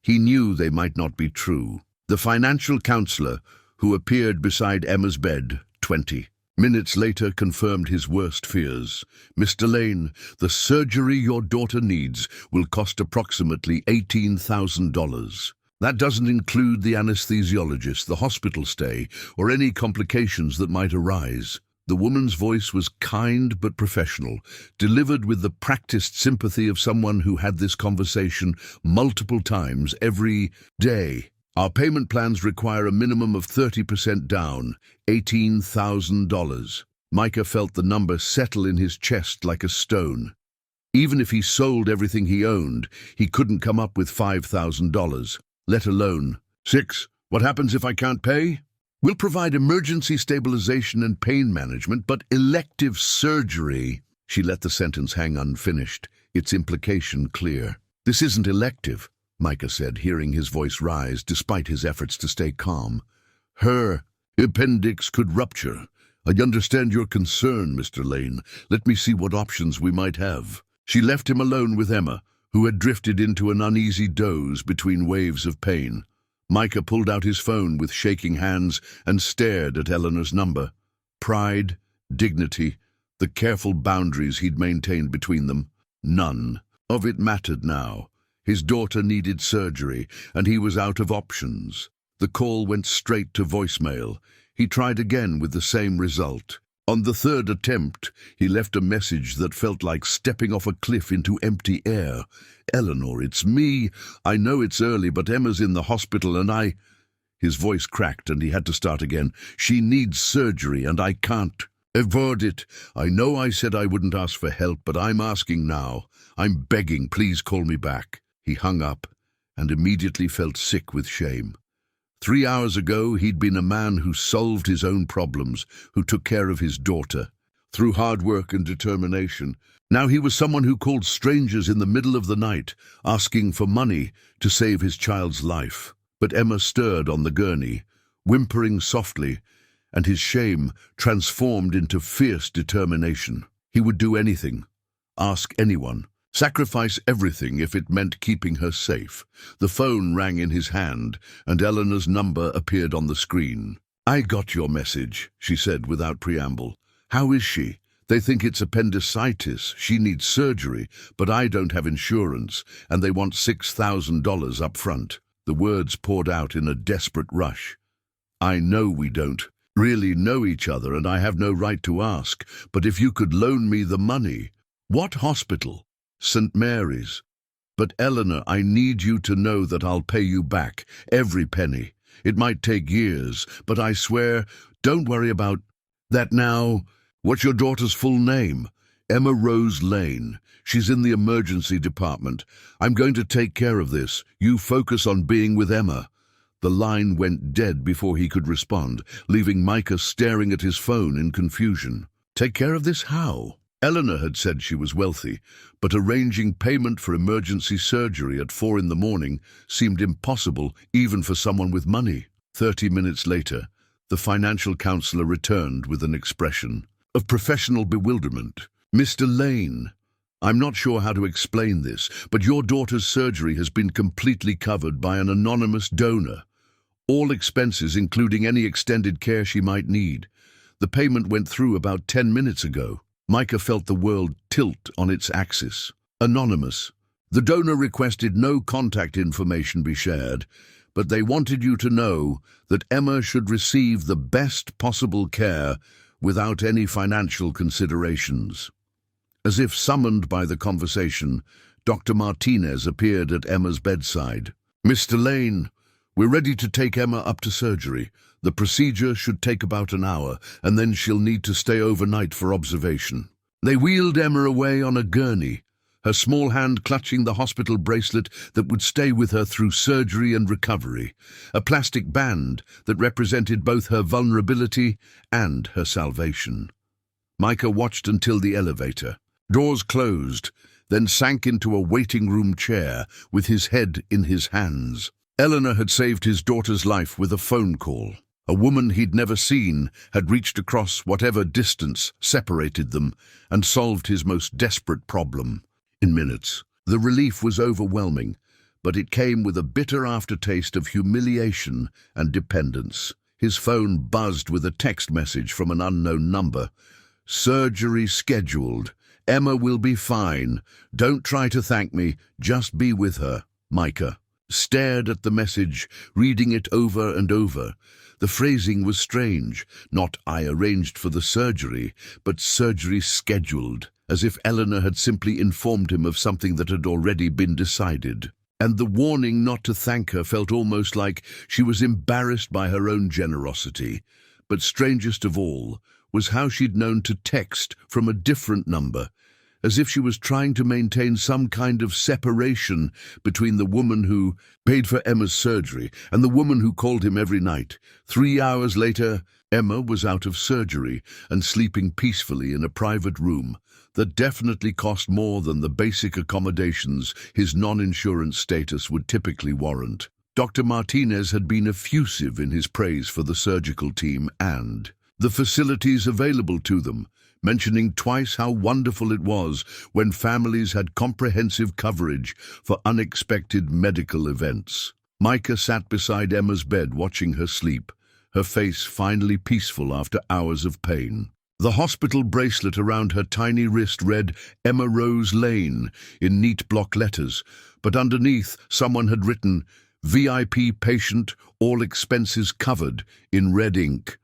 he knew they might not be true. The financial counselor, who appeared beside Emma's bed, 20 minutes later, confirmed his worst fears. "Mr. Lane, the surgery your daughter needs will cost approximately $18,000. That doesn't include the anesthesiologist, the hospital stay, or any complications that might arise." The woman's voice was kind but professional, delivered with the practiced sympathy of someone who had this conversation multiple times every day. Our payment plans require a minimum of 30% down, $18,000. Micah felt the number settle in his chest like a stone. Even if he sold everything he owned, he couldn't come up with $5,000, let alone 6. What happens if I can't pay? We'll provide emergency stabilization and pain management, but elective surgery. She let the sentence hang unfinished, its implication clear. This isn't elective, Micah said, hearing his voice rise despite his efforts to stay calm. Her appendix could rupture. I understand your concern, Mr. Lane. Let me see what options we might have. She left him alone with Emma, who had drifted into an uneasy doze between waves of pain. Micah pulled out his phone with shaking hands and stared at Eleanor's number. Pride, dignity, the careful boundaries he'd maintained between them. None of it mattered now. His daughter needed surgery, and he was out of options. The call went straight to voicemail. He tried again with the same result. On the third attempt, he left a message that felt like stepping off a cliff into empty air. Eleanor, it's me. I know it's early, but Emma's in the hospital and I... His voice cracked and he had to start again. She needs surgery and I can't afford it. I know I said I wouldn't ask for help, but I'm asking now. I'm begging, please call me back. He hung up and immediately felt sick with shame. 3 hours ago, he'd been a man who solved his own problems, who took care of his daughter, through hard work and determination. Now he was someone who called strangers in the middle of the night, asking for money to save his child's life. But Emma stirred on the gurney, whimpering softly, and his shame transformed into fierce determination. He would do anything, ask anyone, sacrifice everything if it meant keeping her safe. The phone rang in his hand, and Eleanor's number appeared on the screen. I got your message, she said without preamble. How is she? They think it's appendicitis. She needs surgery, but I don't have insurance, and they want $6,000 up front. The words poured out in a desperate rush. I know we don't really know each other, and I have no right to ask, but if you could loan me the money. What hospital? St. Mary's. But Eleanor, I need you to know that I'll pay you back, every penny. It might take years, but I swear, don't worry about that now. What's your daughter's full name? Emma Rose Lane. She's in the emergency department. I'm going to take care of this. You focus on being with Emma. The line went dead before he could respond, leaving Micah staring at his phone in confusion. Take care of this how? Eleanor had said she was wealthy, but arranging payment for emergency surgery at 4 in the morning seemed impossible even for someone with money. 30 minutes later, the financial counselor returned with an expression of professional bewilderment. Mr. Lane, I'm not sure how to explain this, but your daughter's surgery has been completely covered by an anonymous donor. All expenses, including any extended care she might need. The payment went through about 10 minutes ago. Micah felt the world tilt on its axis. Anonymous. The donor requested no contact information be shared, but they wanted you to know that Emma should receive the best possible care without any financial considerations. As if summoned by the conversation, Dr. Martinez appeared at Emma's bedside. Mr. Lane, we're ready to take Emma up to surgery. The procedure should take about an hour, and then she'll need to stay overnight for observation. They wheeled Emma away on a gurney, her small hand clutching the hospital bracelet that would stay with her through surgery and recovery, a plastic band that represented both her vulnerability and her salvation. Micah watched until the elevator. Doors closed, then sank into a waiting room chair with his head in his hands. Eleanor had saved his daughter's life with a phone call. A woman he'd never seen had reached across whatever distance separated them and solved his most desperate problem. In minutes, the relief was overwhelming, but it came with a bitter aftertaste of humiliation and dependence. His phone buzzed with a text message from an unknown number. Surgery scheduled. Emma will be fine. Don't try to thank me. Just be with her. Micah stared at the message, reading it over and over. The phrasing was strange. Not I arranged for the surgery, but surgery scheduled, as if Eleanor had simply informed him of something that had already been decided. and the warning not to thank her felt almost like she was embarrassed by her own generosity. But strangest of all was how she'd known to text from a different number, as if she was trying to maintain some kind of separation between the woman who paid for Emma's surgery and the woman who called him every night. 3 hours later, Emma was out of surgery and sleeping peacefully in a private room that definitely cost more than the basic accommodations his non-insurance status would typically warrant. Dr. Martinez had been effusive in his praise for the surgical team and the facilities available to them, mentioning twice how wonderful it was when families had comprehensive coverage for unexpected medical events. Micah sat beside Emma's bed watching her sleep, her face finally peaceful after hours of pain. The hospital bracelet around her tiny wrist read Emma Rose Lane in neat block letters, but underneath someone had written VIP patient, all expenses covered in red ink.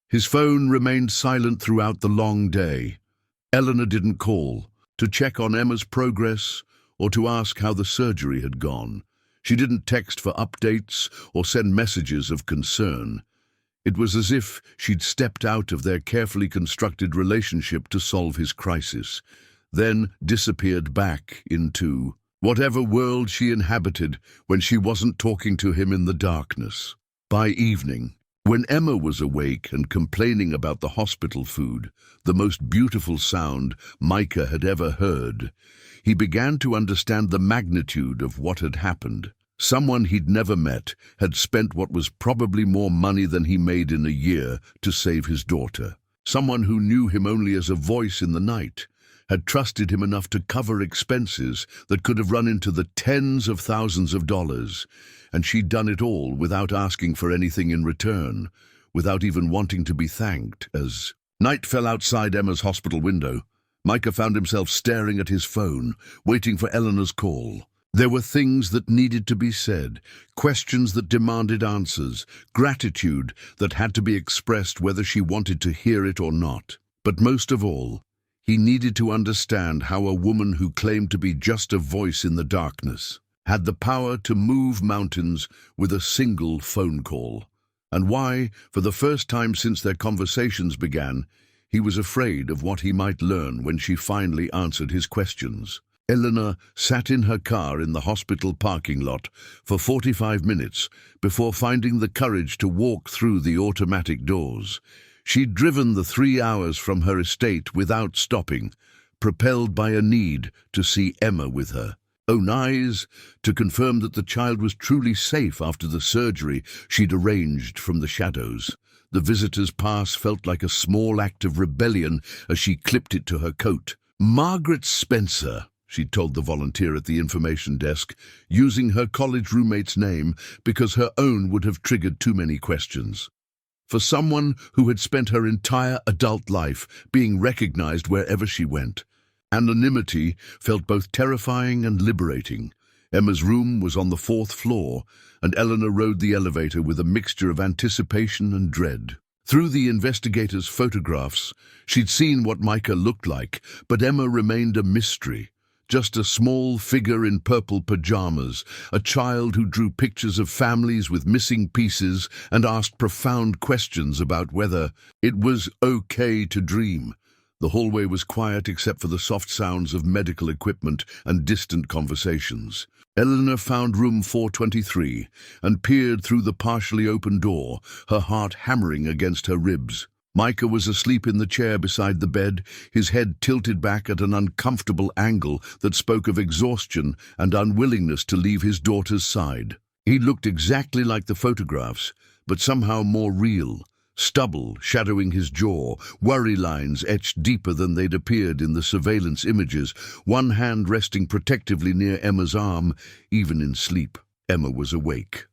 His phone remained silent throughout the long day. Eleanor didn't call to check on Emma's progress or to ask how the surgery had gone. She didn't text for updates or send messages of concern. It was as if she'd stepped out of their carefully constructed relationship to solve his crisis, then disappeared back into whatever world she inhabited when she wasn't talking to him in the darkness. By evening, when Emma was awake and complaining about the hospital food, the most beautiful sound Micah had ever heard, he began to understand the magnitude of what had happened. Someone he'd never met had spent what was probably more money than he made in a year to save his daughter. Someone who knew him only as a voice in the night had trusted him enough to cover expenses that could have run into the tens of thousands of dollars, and she'd done it all without asking for anything in return, without even wanting to be thanked. As night fell outside Emma's hospital window, Micah found himself staring at his phone, waiting for Eleanor's call. There were things that needed to be said, questions that demanded answers, gratitude that had to be expressed whether she wanted to hear it or not. But most of all, he needed to understand how a woman who claimed to be just a voice in the darkness had the power to move mountains with a single phone call, and why, for the first time since their conversations began, he was afraid of what he might learn when she finally answered his questions. Eleanor sat in her car in the hospital parking lot for 45 minutes before finding the courage to walk through the automatic doors. She'd driven the 3 hours from her estate without stopping, propelled by a need to see Emma with her own eyes, to confirm that the child was truly safe after the surgery she'd arranged from the shadows. The visitor's pass felt like a small act of rebellion as she clipped it to her coat. Margaret Spencer, she'd told the volunteer at the information desk, using her college roommate's name because her own would have triggered too many questions. For someone who had spent her entire adult life being recognized wherever she went, anonymity felt both terrifying and liberating. Emma's room was on the 4th floor, and Eleanor rode the elevator with a mixture of anticipation and dread. Through the investigator's photographs, she'd seen what Micah looked like, but Emma remained a mystery. Just a small figure in purple pajamas, a child who drew pictures of families with missing pieces and asked profound questions about whether it was okay to dream. The hallway was quiet except for the soft sounds of medical equipment and distant conversations. Eleanor found room 423 and peered through the partially open door, her heart hammering against her ribs. Micah was asleep in the chair beside the bed, his head tilted back at an uncomfortable angle that spoke of exhaustion and unwillingness to leave his daughter's side. He looked exactly like the photographs, but somehow more real. Stubble shadowing his jaw, worry lines etched deeper than they'd appeared in the surveillance images, one hand resting protectively near Emma's arm, even in sleep. Emma was awake.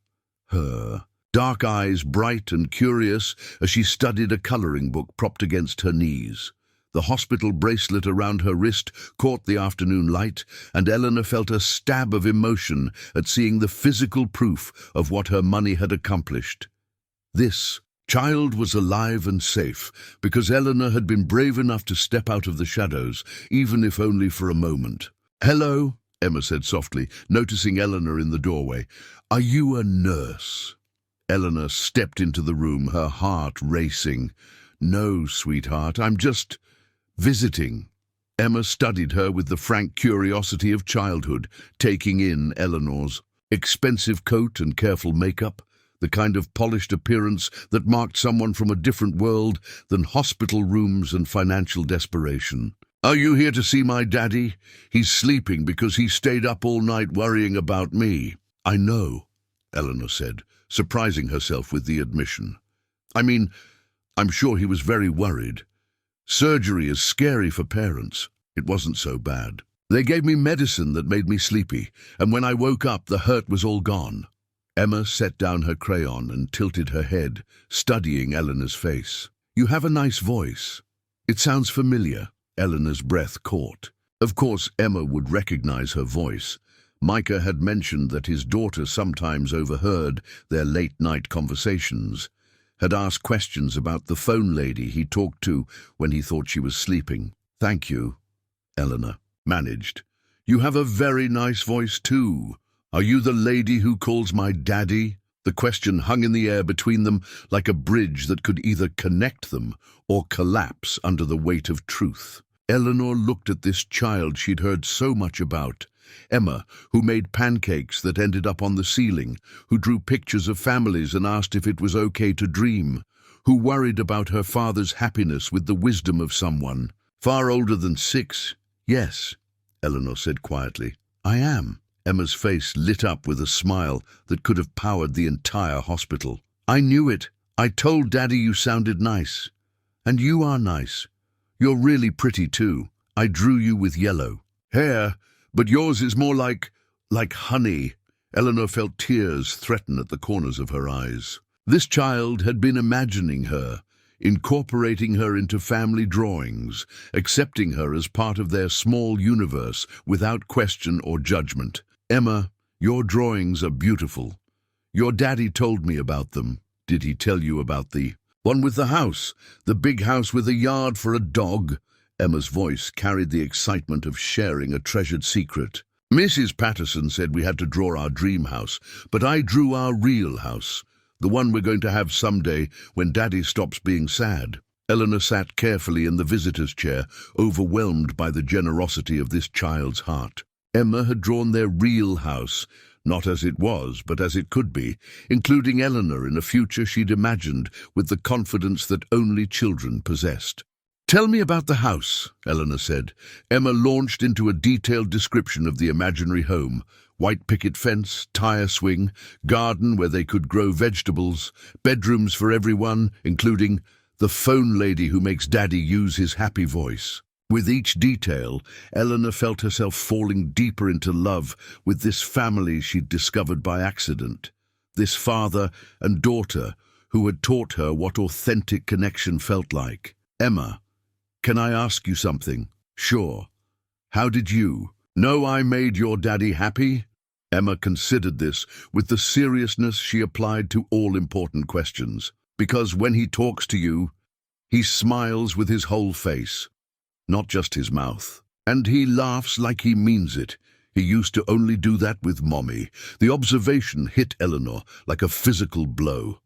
Her dark eyes bright and curious as she studied a coloring book propped against her knees. The hospital bracelet around her wrist caught the afternoon light, and Eleanor felt a stab of emotion at seeing the physical proof of what her money had accomplished. This child was alive and safe because Eleanor had been brave enough to step out of the shadows, even if only for a moment. "Hello," Emma said softly, noticing Eleanor in the doorway. "Are you a nurse?" Eleanor stepped into the room, her heart racing. "No, sweetheart, I'm just visiting." Emma studied her with the frank curiosity of childhood, taking in Eleanor's expensive coat and careful makeup, the kind of polished appearance that marked someone from a different world than hospital rooms and financial desperation. "Are you here to see my daddy? He's sleeping because he stayed up all night worrying about me." "I know," Eleanor said, surprising herself with the admission. "I mean, I'm sure he was very worried. Surgery is scary for parents." It wasn't so bad. "They gave me medicine that made me sleepy, and when I woke up, the hurt was all gone." Emma set down her crayon and tilted her head, studying Eleanor's face. "You have a nice voice. It sounds familiar." Eleanor's breath caught. Of course, Emma would recognize her voice. Micah had mentioned that his daughter sometimes overheard their late-night conversations, had asked questions about the phone lady he talked to when he thought she was sleeping. "Thank you," Eleanor managed. "You have a very nice voice too. Are you the lady who calls my daddy?" The question hung in the air between them like a bridge that could either connect them or collapse under the weight of truth. Eleanor looked at this child she'd heard so much about. Emma, who made pancakes that ended up on the ceiling, who drew pictures of families and asked if it was okay to dream, who worried about her father's happiness with the wisdom of someone. "Far older than 6, yes," Eleanor said quietly. "I am." Emma's face lit up with a smile that could have powered the entire hospital. "I knew it. I told Daddy you sounded nice. And you are nice. You're really pretty too. I drew you with yellow hair, but yours is more like honey." Eleanor felt tears threaten at the corners of her eyes. This child had been imagining her, incorporating her into family drawings, accepting her as part of their small universe without question or judgment. "Emma, your drawings are beautiful. Your daddy told me about them." "Did he tell you about the one with the house? The big house with a yard for a dog?" Emma's voice carried the excitement of sharing a treasured secret. "Mrs. Patterson said we had to draw our dream house, but I drew our real house, the one we're going to have someday when Daddy stops being sad." Eleanor sat carefully in the visitor's chair, overwhelmed by the generosity of this child's heart. Emma had drawn their real house, not as it was, but as it could be, including Eleanor in a future she'd imagined with the confidence that only children possessed. "Tell me about the house," Eleanor said. Emma launched into a detailed description of the imaginary home: white picket fence, tire swing, garden where they could grow vegetables, bedrooms for everyone, including the phone lady who makes Daddy use his happy voice. With each detail, Eleanor felt herself falling deeper into love with this family she'd discovered by accident, this father and daughter who had taught her what authentic connection felt like. "Emma, can I ask you something?" "Sure. How did you know I made your daddy happy?" Emma considered this with the seriousness she applied to all important questions. "Because when he talks to you, he smiles with his whole face, not just his mouth. And he laughs like he means it. He used to only do that with Mommy." The observation hit Eleanor like a physical blow.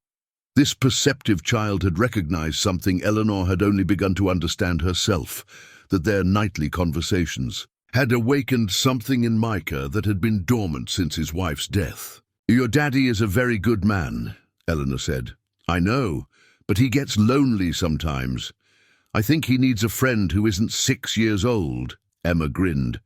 This perceptive child had recognized something Eleanor had only begun to understand herself, that their nightly conversations had awakened something in Micah that had been dormant since his wife's death. "Your daddy is a very good man," Eleanor said. "I know, but he gets lonely sometimes. I think he needs a friend who isn't 6 years old." Emma grinned.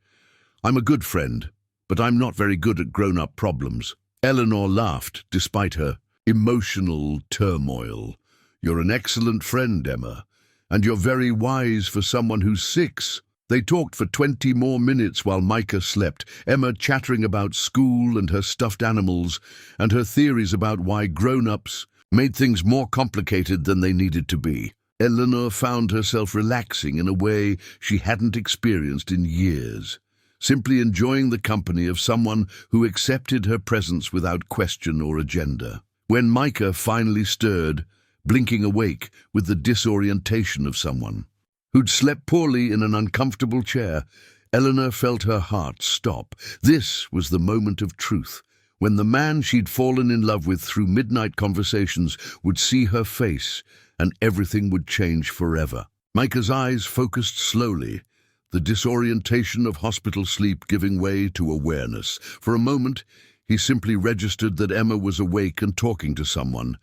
"I'm a good friend, but I'm not very good at grown-up problems." Eleanor laughed, despite her emotional turmoil. "You're an excellent friend, Emma, and you're very wise for someone who's 6. They talked for 20 more minutes while Micah slept, Emma chattering about school and her stuffed animals, and her theories about why grown-ups made things more complicated than they needed to be. Eleanor found herself relaxing in a way she hadn't experienced in years, simply enjoying the company of someone who accepted her presence without question or agenda. When Micah finally stirred, blinking awake with the disorientation of someone who'd slept poorly in an uncomfortable chair, Eleanor felt her heart stop. This was the moment of truth, when the man she'd fallen in love with through midnight conversations would see her face, and everything would change forever. Micah's eyes focused slowly, the disorientation of hospital sleep giving way to awareness. For a moment, he simply registered that Emma was awake and talking to someone,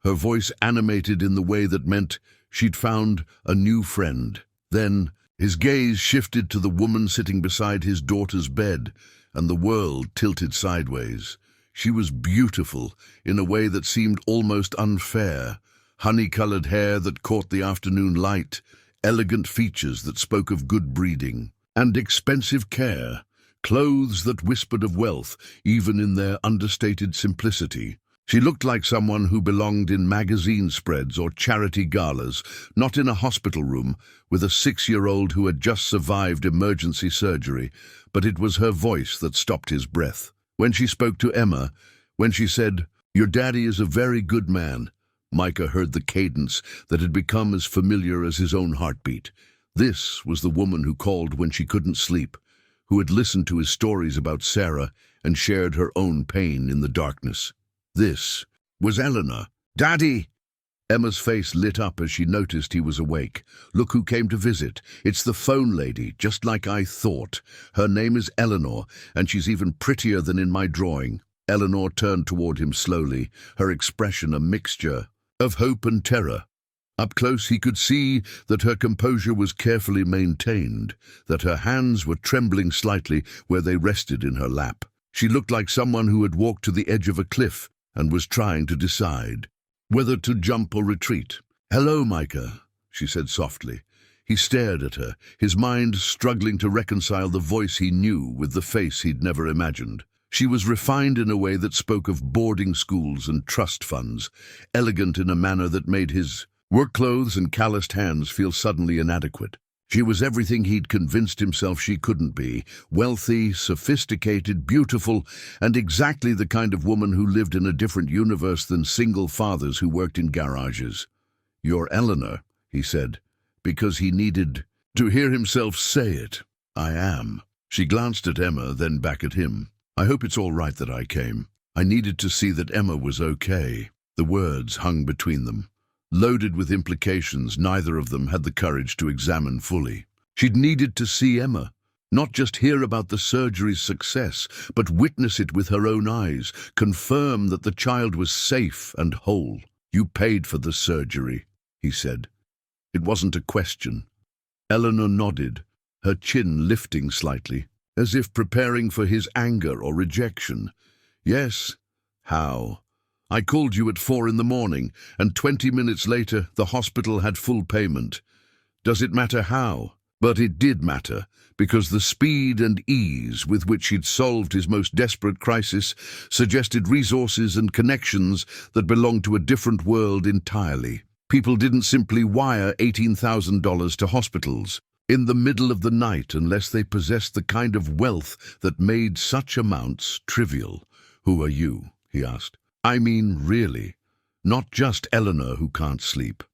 her voice animated in the way that meant she'd found a new friend. Then, his gaze shifted to the woman sitting beside his daughter's bed, and the world tilted sideways. She was beautiful in a way that seemed almost unfair. Honey-colored hair that caught the afternoon light, elegant features that spoke of good breeding, and expensive care, clothes that whispered of wealth, even in their understated simplicity. She looked like someone who belonged in magazine spreads or charity galas, not in a hospital room with a 6-year-old who had just survived emergency surgery, but it was her voice that stopped his breath. When she spoke to Emma, when she said, "Your daddy is a very good man," Micah heard the cadence that had become as familiar as his own heartbeat. This was the woman who called when she couldn't sleep, who had listened to his stories about Sarah and shared her own pain in the darkness. This was Eleanor. "Daddy!" Emma's face lit up as she noticed he was awake. "Look who came to visit. It's the phone lady, just like I thought. Her name is Eleanor, and she's even prettier than in my drawing." Eleanor turned toward him slowly, her expression a mixture of hope and terror. Up close he could see that her composure was carefully maintained, that her hands were trembling slightly where they rested in her lap. She looked like someone who had walked to the edge of a cliff and was trying to decide whether to jump or retreat. "Hello, Micah," she said softly. He stared at her, his mind struggling to reconcile the voice he knew with the face he'd never imagined. She was refined in a way that spoke of boarding schools and trust funds, elegant in a manner that made his work clothes and calloused hands feel suddenly inadequate. She was everything he'd convinced himself she couldn't be: wealthy, sophisticated, beautiful, and exactly the kind of woman who lived in a different universe than single fathers who worked in garages. "You're Eleanor," he said, because he needed to hear himself say it. "I am." She glanced at Emma, then back at him. "I hope it's all right that I came. I needed to see that Emma was okay." The words hung between them, loaded with implications neither of them had the courage to examine fully. She'd needed to see Emma, not just hear about the surgery's success, but witness it with her own eyes, confirm that the child was safe and whole. "You paid for the surgery," he said. It wasn't a question. Eleanor nodded, her chin lifting slightly, as if preparing for his anger or rejection. "Yes." "How?" "I called you at 4 in the morning, and 20 minutes later the hospital had full payment." Does it matter how? But it did matter, because the speed and ease with which he'd solved his most desperate crisis suggested resources and connections that belonged to a different world entirely. People didn't simply wire $18,000 to hospitals in the middle of the night unless they possessed the kind of wealth that made such amounts trivial. "Who are you?" he asked. "I mean, really, not just Eleanor who can't sleep.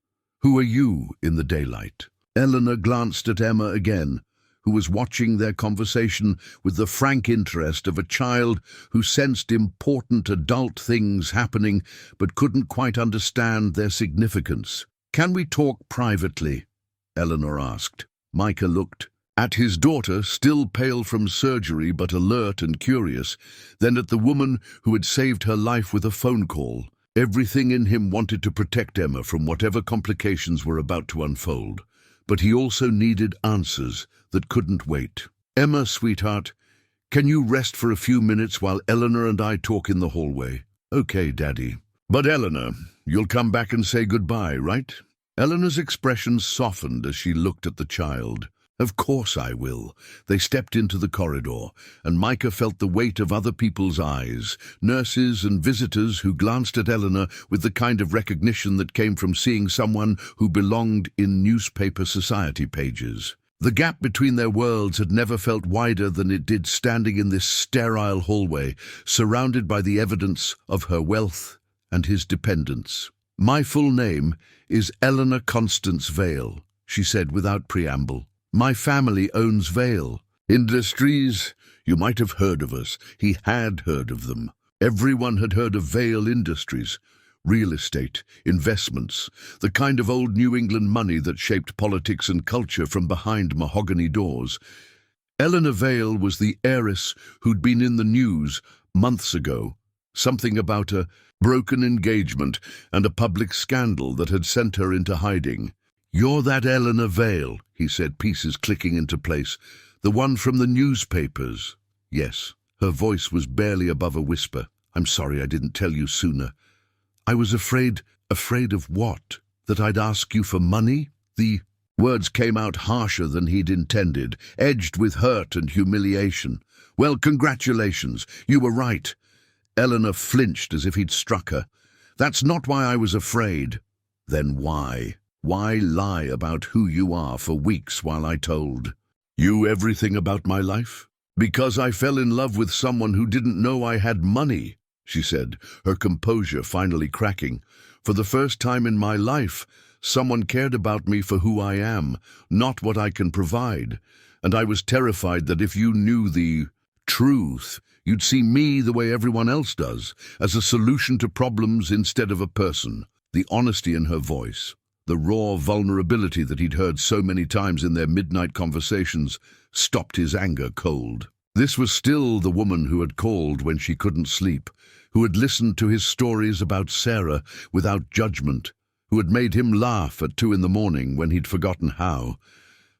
Who are you in the daylight?" Eleanor glanced at Emma again, who was watching their conversation with the frank interest of a child who sensed important adult things happening but couldn't quite understand their significance. "Can we talk privately?" Eleanor asked. Micah looked at his daughter, still pale from surgery but alert and curious, then at the woman who had saved her life with a phone call. Everything in him wanted to protect Emma from whatever complications were about to unfold, but he also needed answers that couldn't wait. "Emma, sweetheart, can you rest for a few minutes while Eleanor and I talk in the hallway?" "Okay, Daddy." "But Eleanor, you'll come back and say goodbye, right?" Eleanor's expression softened as she looked at the child. "Of course I will." They stepped into the corridor, and Micah felt the weight of other people's eyes, nurses and visitors who glanced at Eleanor with the kind of recognition that came from seeing someone who belonged in newspaper society pages. The gap between their worlds had never felt wider than it did standing in this sterile hallway, surrounded by the evidence of her wealth and his dependence. "My full name is Eleanor Constance Vale," she said without preamble. "My family owns Vale." Industries, you might have heard of us. He had heard of them. Everyone had heard of Vale Industries. Real estate, investments, the kind of old New England money that shaped politics and culture from behind mahogany doors. Eleanor Vale was the heiress who'd been in the news months ago. Something about a broken engagement and a public scandal that had sent her into hiding. "You're that Eleanor Vale," he said, pieces clicking into place. "The one from the newspapers." Yes, her voice was barely above a whisper. "I'm sorry I didn't tell you sooner. I was afraid." "Afraid of what? That I'd ask you for money?" The words came out harsher than he'd intended, edged with hurt and humiliation. "Well, congratulations. You were right." Eleanor flinched as if he'd struck her. "That's not why I was afraid." "Then why? Why lie about who you are for weeks while I told you everything about my life?" "Because I fell in love with someone who didn't know I had money," she said, her composure finally cracking. "For the first time in my life, someone cared about me for who I am, not what I can provide. And I was terrified that if you knew the truth, you'd see me the way everyone else does, as a solution to problems instead of a person." The honesty in her voice, the raw vulnerability that he'd heard so many times in their midnight conversations, stopped his anger cold. This was still the woman who had called when she couldn't sleep, who had listened to his stories about Sarah without judgment, who had made him laugh at 2 a.m. when he'd forgotten how.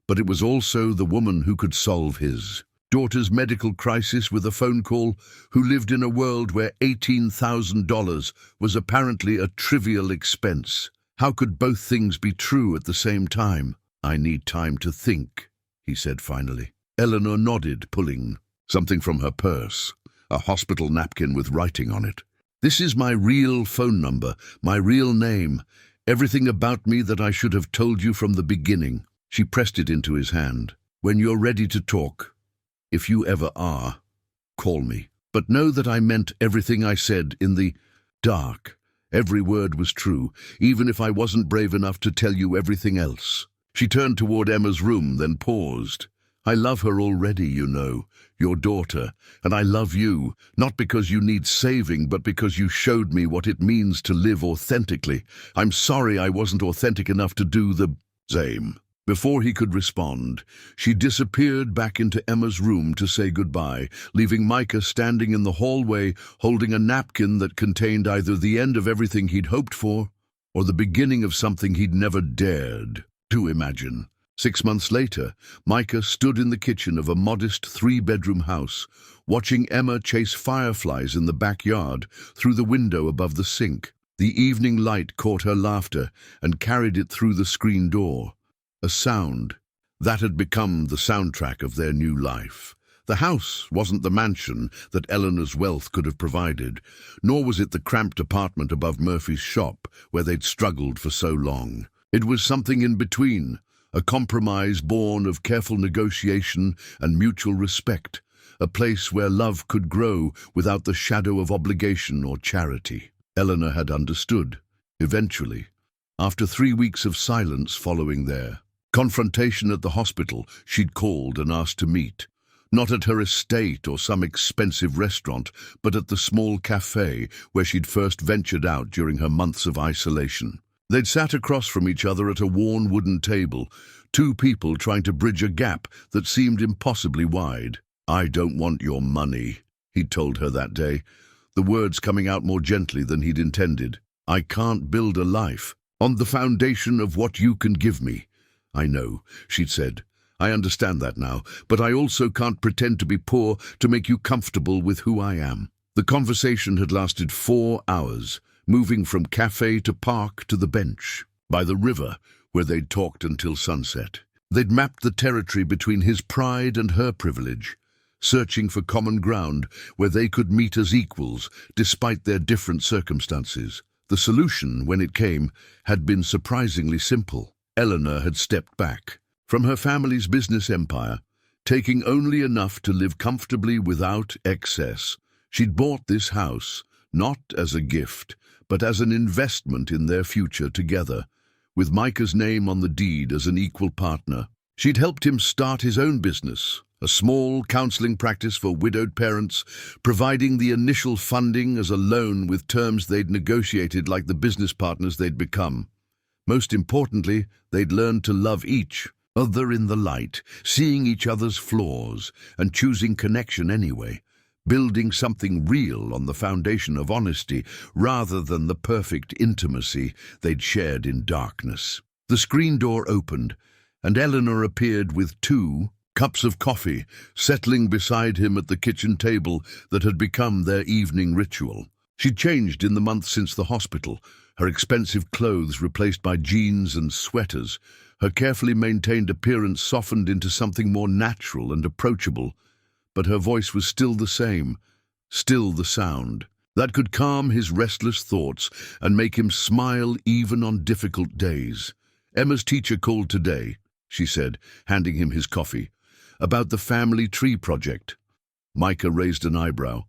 But it was also the woman who could solve his daughter's medical crisis with a phone call, who lived in a world where $18,000 was apparently a trivial expense. How could both things be true at the same time? "I need time to think," he said finally. Eleanor nodded, pulling something from her purse, a hospital napkin with writing on it. "This is my real phone number, my real name, everything about me that I should have told you from the beginning." She pressed it into his hand. "When you're ready to talk, if you ever are, call me. But know that I meant everything I said in the dark. Every word was true, even if I wasn't brave enough to tell you everything else." She turned toward Emma's room, then paused. "I love her already, you know, your daughter, and I love you, not because you need saving, but because you showed me what it means to live authentically. I'm sorry I wasn't authentic enough to do the same." Before he could respond, she disappeared back into Emma's room to say goodbye, leaving Micah standing in the hallway holding a napkin that contained either the end of everything he'd hoped for or the beginning of something he'd never dared to imagine. 6 months later, Micah stood in the kitchen of a modest 3-bedroom house, watching Emma chase fireflies in the backyard through the window above the sink. The evening light caught her laughter and carried it through the screen door. A sound that had become the soundtrack of their new life. The house wasn't the mansion that Eleanor's wealth could have provided, nor was it the cramped apartment above Murphy's shop where they'd struggled for so long. It was something in between, a compromise born of careful negotiation and mutual respect, a place where love could grow without the shadow of obligation or charity. Eleanor had understood, eventually, after 3 weeks of silence following their confrontation at the hospital. She'd called and asked to meet, not at her estate or some expensive restaurant, but at the small cafe where she'd first ventured out during her months of isolation. They'd sat across from each other at a worn wooden table, 2 people trying to bridge a gap that seemed impossibly wide. "I don't want your money," he'd told her that day, the words coming out more gently than he'd intended. "I can't build a life on the foundation of what you can give me." "I know," she'd said. "I understand that now, but I also can't pretend to be poor to make you comfortable with who I am." The conversation had lasted 4 hours, moving from cafe to park to the bench by the river where they'd talked until sunset. They'd mapped the territory between his pride and her privilege, searching for common ground where they could meet as equals despite their different circumstances. The solution, when it came, had been surprisingly simple. Eleanor had stepped back from her family's business empire, taking only enough to live comfortably without excess. She'd bought this house, not as a gift, but as an investment in their future together, with Micah's name on the deed as an equal partner. She'd helped him start his own business, a small counseling practice for widowed parents, providing the initial funding as a loan with terms they'd negotiated like the business partners they'd become. Most importantly, they'd learned to love each other in the light, seeing each other's flaws and choosing connection anyway, building something real on the foundation of honesty rather than the perfect intimacy they'd shared in darkness. The screen door opened, and Eleanor appeared with 2 cups of coffee, settling beside him at the kitchen table that had become their evening ritual. She'd changed in the months since the hospital, her expensive clothes replaced by jeans and sweaters, her carefully maintained appearance softened into something more natural and approachable, but her voice was still the same, still the sound that could calm his restless thoughts and make him smile even on difficult days. "Emma's teacher called today," she said, handing him his coffee, "about the family tree project." Micah raised an eyebrow.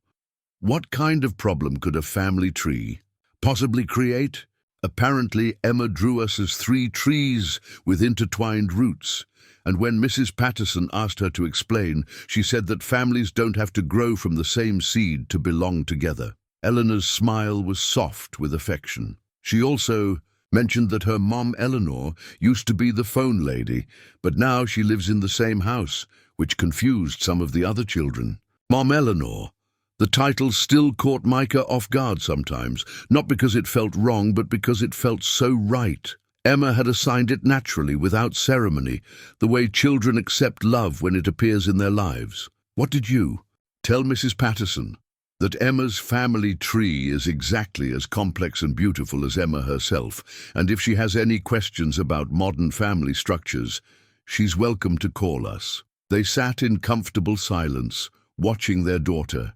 What kind of problem could a family tree possibly create? Apparently, Emma drew us as 3 trees with intertwined roots, and when Mrs. Patterson asked her to explain, she said that families don't have to grow from the same seed to belong together. Eleanor's smile was soft with affection. She also mentioned that her mom, Eleanor, used to be the phone lady, but now she lives in the same house, which confused some of the other children. Mom Eleanor. The title still caught Micah off guard sometimes, not because it felt wrong, but because it felt so right. Emma had assigned it naturally, without ceremony, the way children accept love when it appears in their lives. What did you tell Mrs. Patterson? That Emma's family tree is exactly as complex and beautiful as Emma herself, and if she has any questions about modern family structures, she's welcome to call us. They sat in comfortable silence, watching their daughter,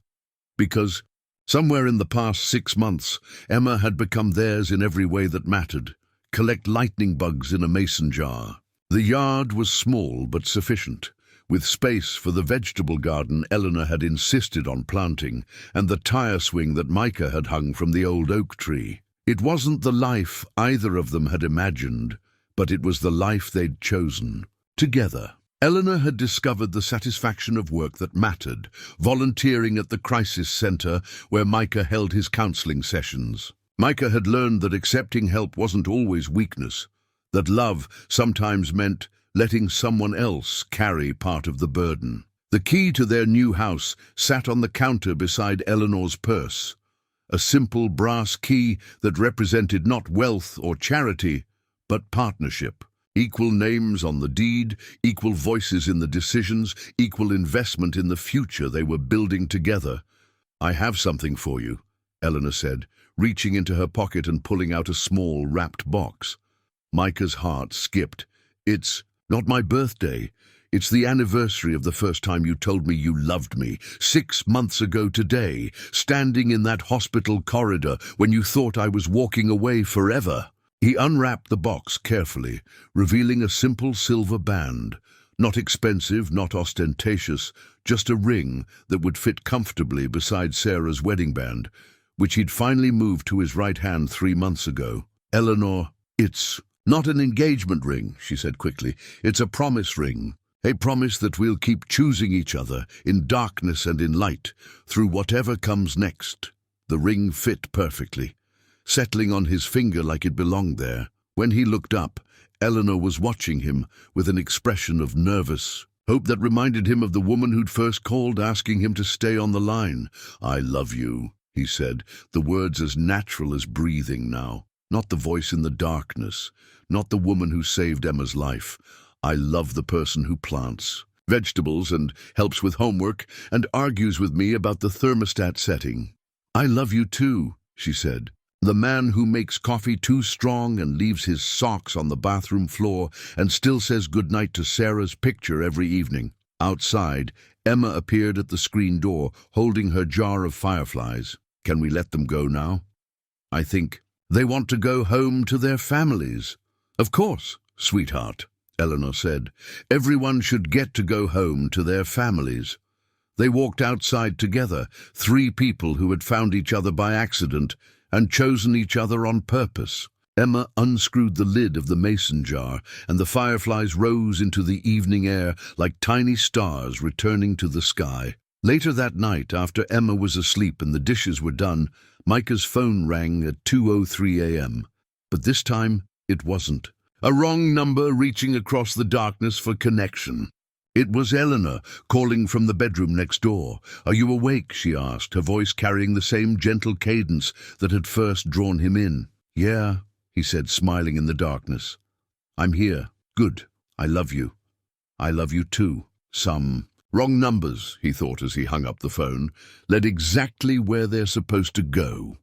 because somewhere in the past 6 months, Emma had become theirs in every way that mattered. Collect lightning bugs in a mason jar. The yard was small but sufficient, with space for the vegetable garden Eleanor had insisted on planting, and the tire swing that Micah had hung from the old oak tree. It wasn't the life either of them had imagined, but it was the life they'd chosen, together. Eleanor had discovered the satisfaction of work that mattered, volunteering at the crisis center where Micah held his counseling sessions. Micah had learned that accepting help wasn't always weakness, that love sometimes meant letting someone else carry part of the burden. The key to their new house sat on the counter beside Eleanor's purse, a simple brass key that represented not wealth or charity, but partnership. Equal names on the deed, equal voices in the decisions, equal investment in the future they were building together. "I have something for you," Eleanor said, reaching into her pocket and pulling out a small wrapped box. Micah's heart skipped. "It's not my birthday. It's the anniversary of the first time you told me you loved me, 6 months ago today, standing in that hospital corridor when you thought I was walking away forever." He unwrapped the box carefully, revealing a simple silver band. Not expensive, not ostentatious, just a ring that would fit comfortably beside Sarah's wedding band, which he'd finally moved to his right hand 3 months ago. "Eleanor, it's not an engagement ring," she said quickly. "It's a promise ring. A promise that we'll keep choosing each other, in darkness and in light, through whatever comes next." The ring fit perfectly, settling on his finger like it belonged there. When he looked up, Eleanor was watching him with an expression of nervous hope that reminded him of the woman who'd first called asking him to stay on the line. "I love you," he said, the words as natural as breathing now. Not the voice in the darkness, not the woman who saved Emma's life. "I love the person who plants vegetables and helps with homework and argues with me about the thermostat setting. I love you too," she said. "The man who makes coffee too strong and leaves his socks on the bathroom floor and still says goodnight to Sarah's picture every evening." Outside, Emma appeared at the screen door, holding her jar of fireflies. "Can we let them go now?" "I think they want to go home to their families." "Of course, sweetheart," Eleanor said. "Everyone should get to go home to their families." They walked outside together, 3 people who had found each other by accident and chosen each other on purpose. Emma unscrewed the lid of the mason jar, and the fireflies rose into the evening air like tiny stars returning to the sky. Later that night, after Emma was asleep and the dishes were done, Micah's phone rang at 2:03 a.m. But this time, it wasn't. A wrong number reaching across the darkness for connection. It was Eleanor, calling from the bedroom next door. "Are you awake?" she asked, her voice carrying the same gentle cadence that had first drawn him in. "Yeah," he said, smiling in the darkness. "I'm here. Good. I love you. I love you too. Some wrong numbers," he thought as he hung up the phone, led exactly where they're supposed to go.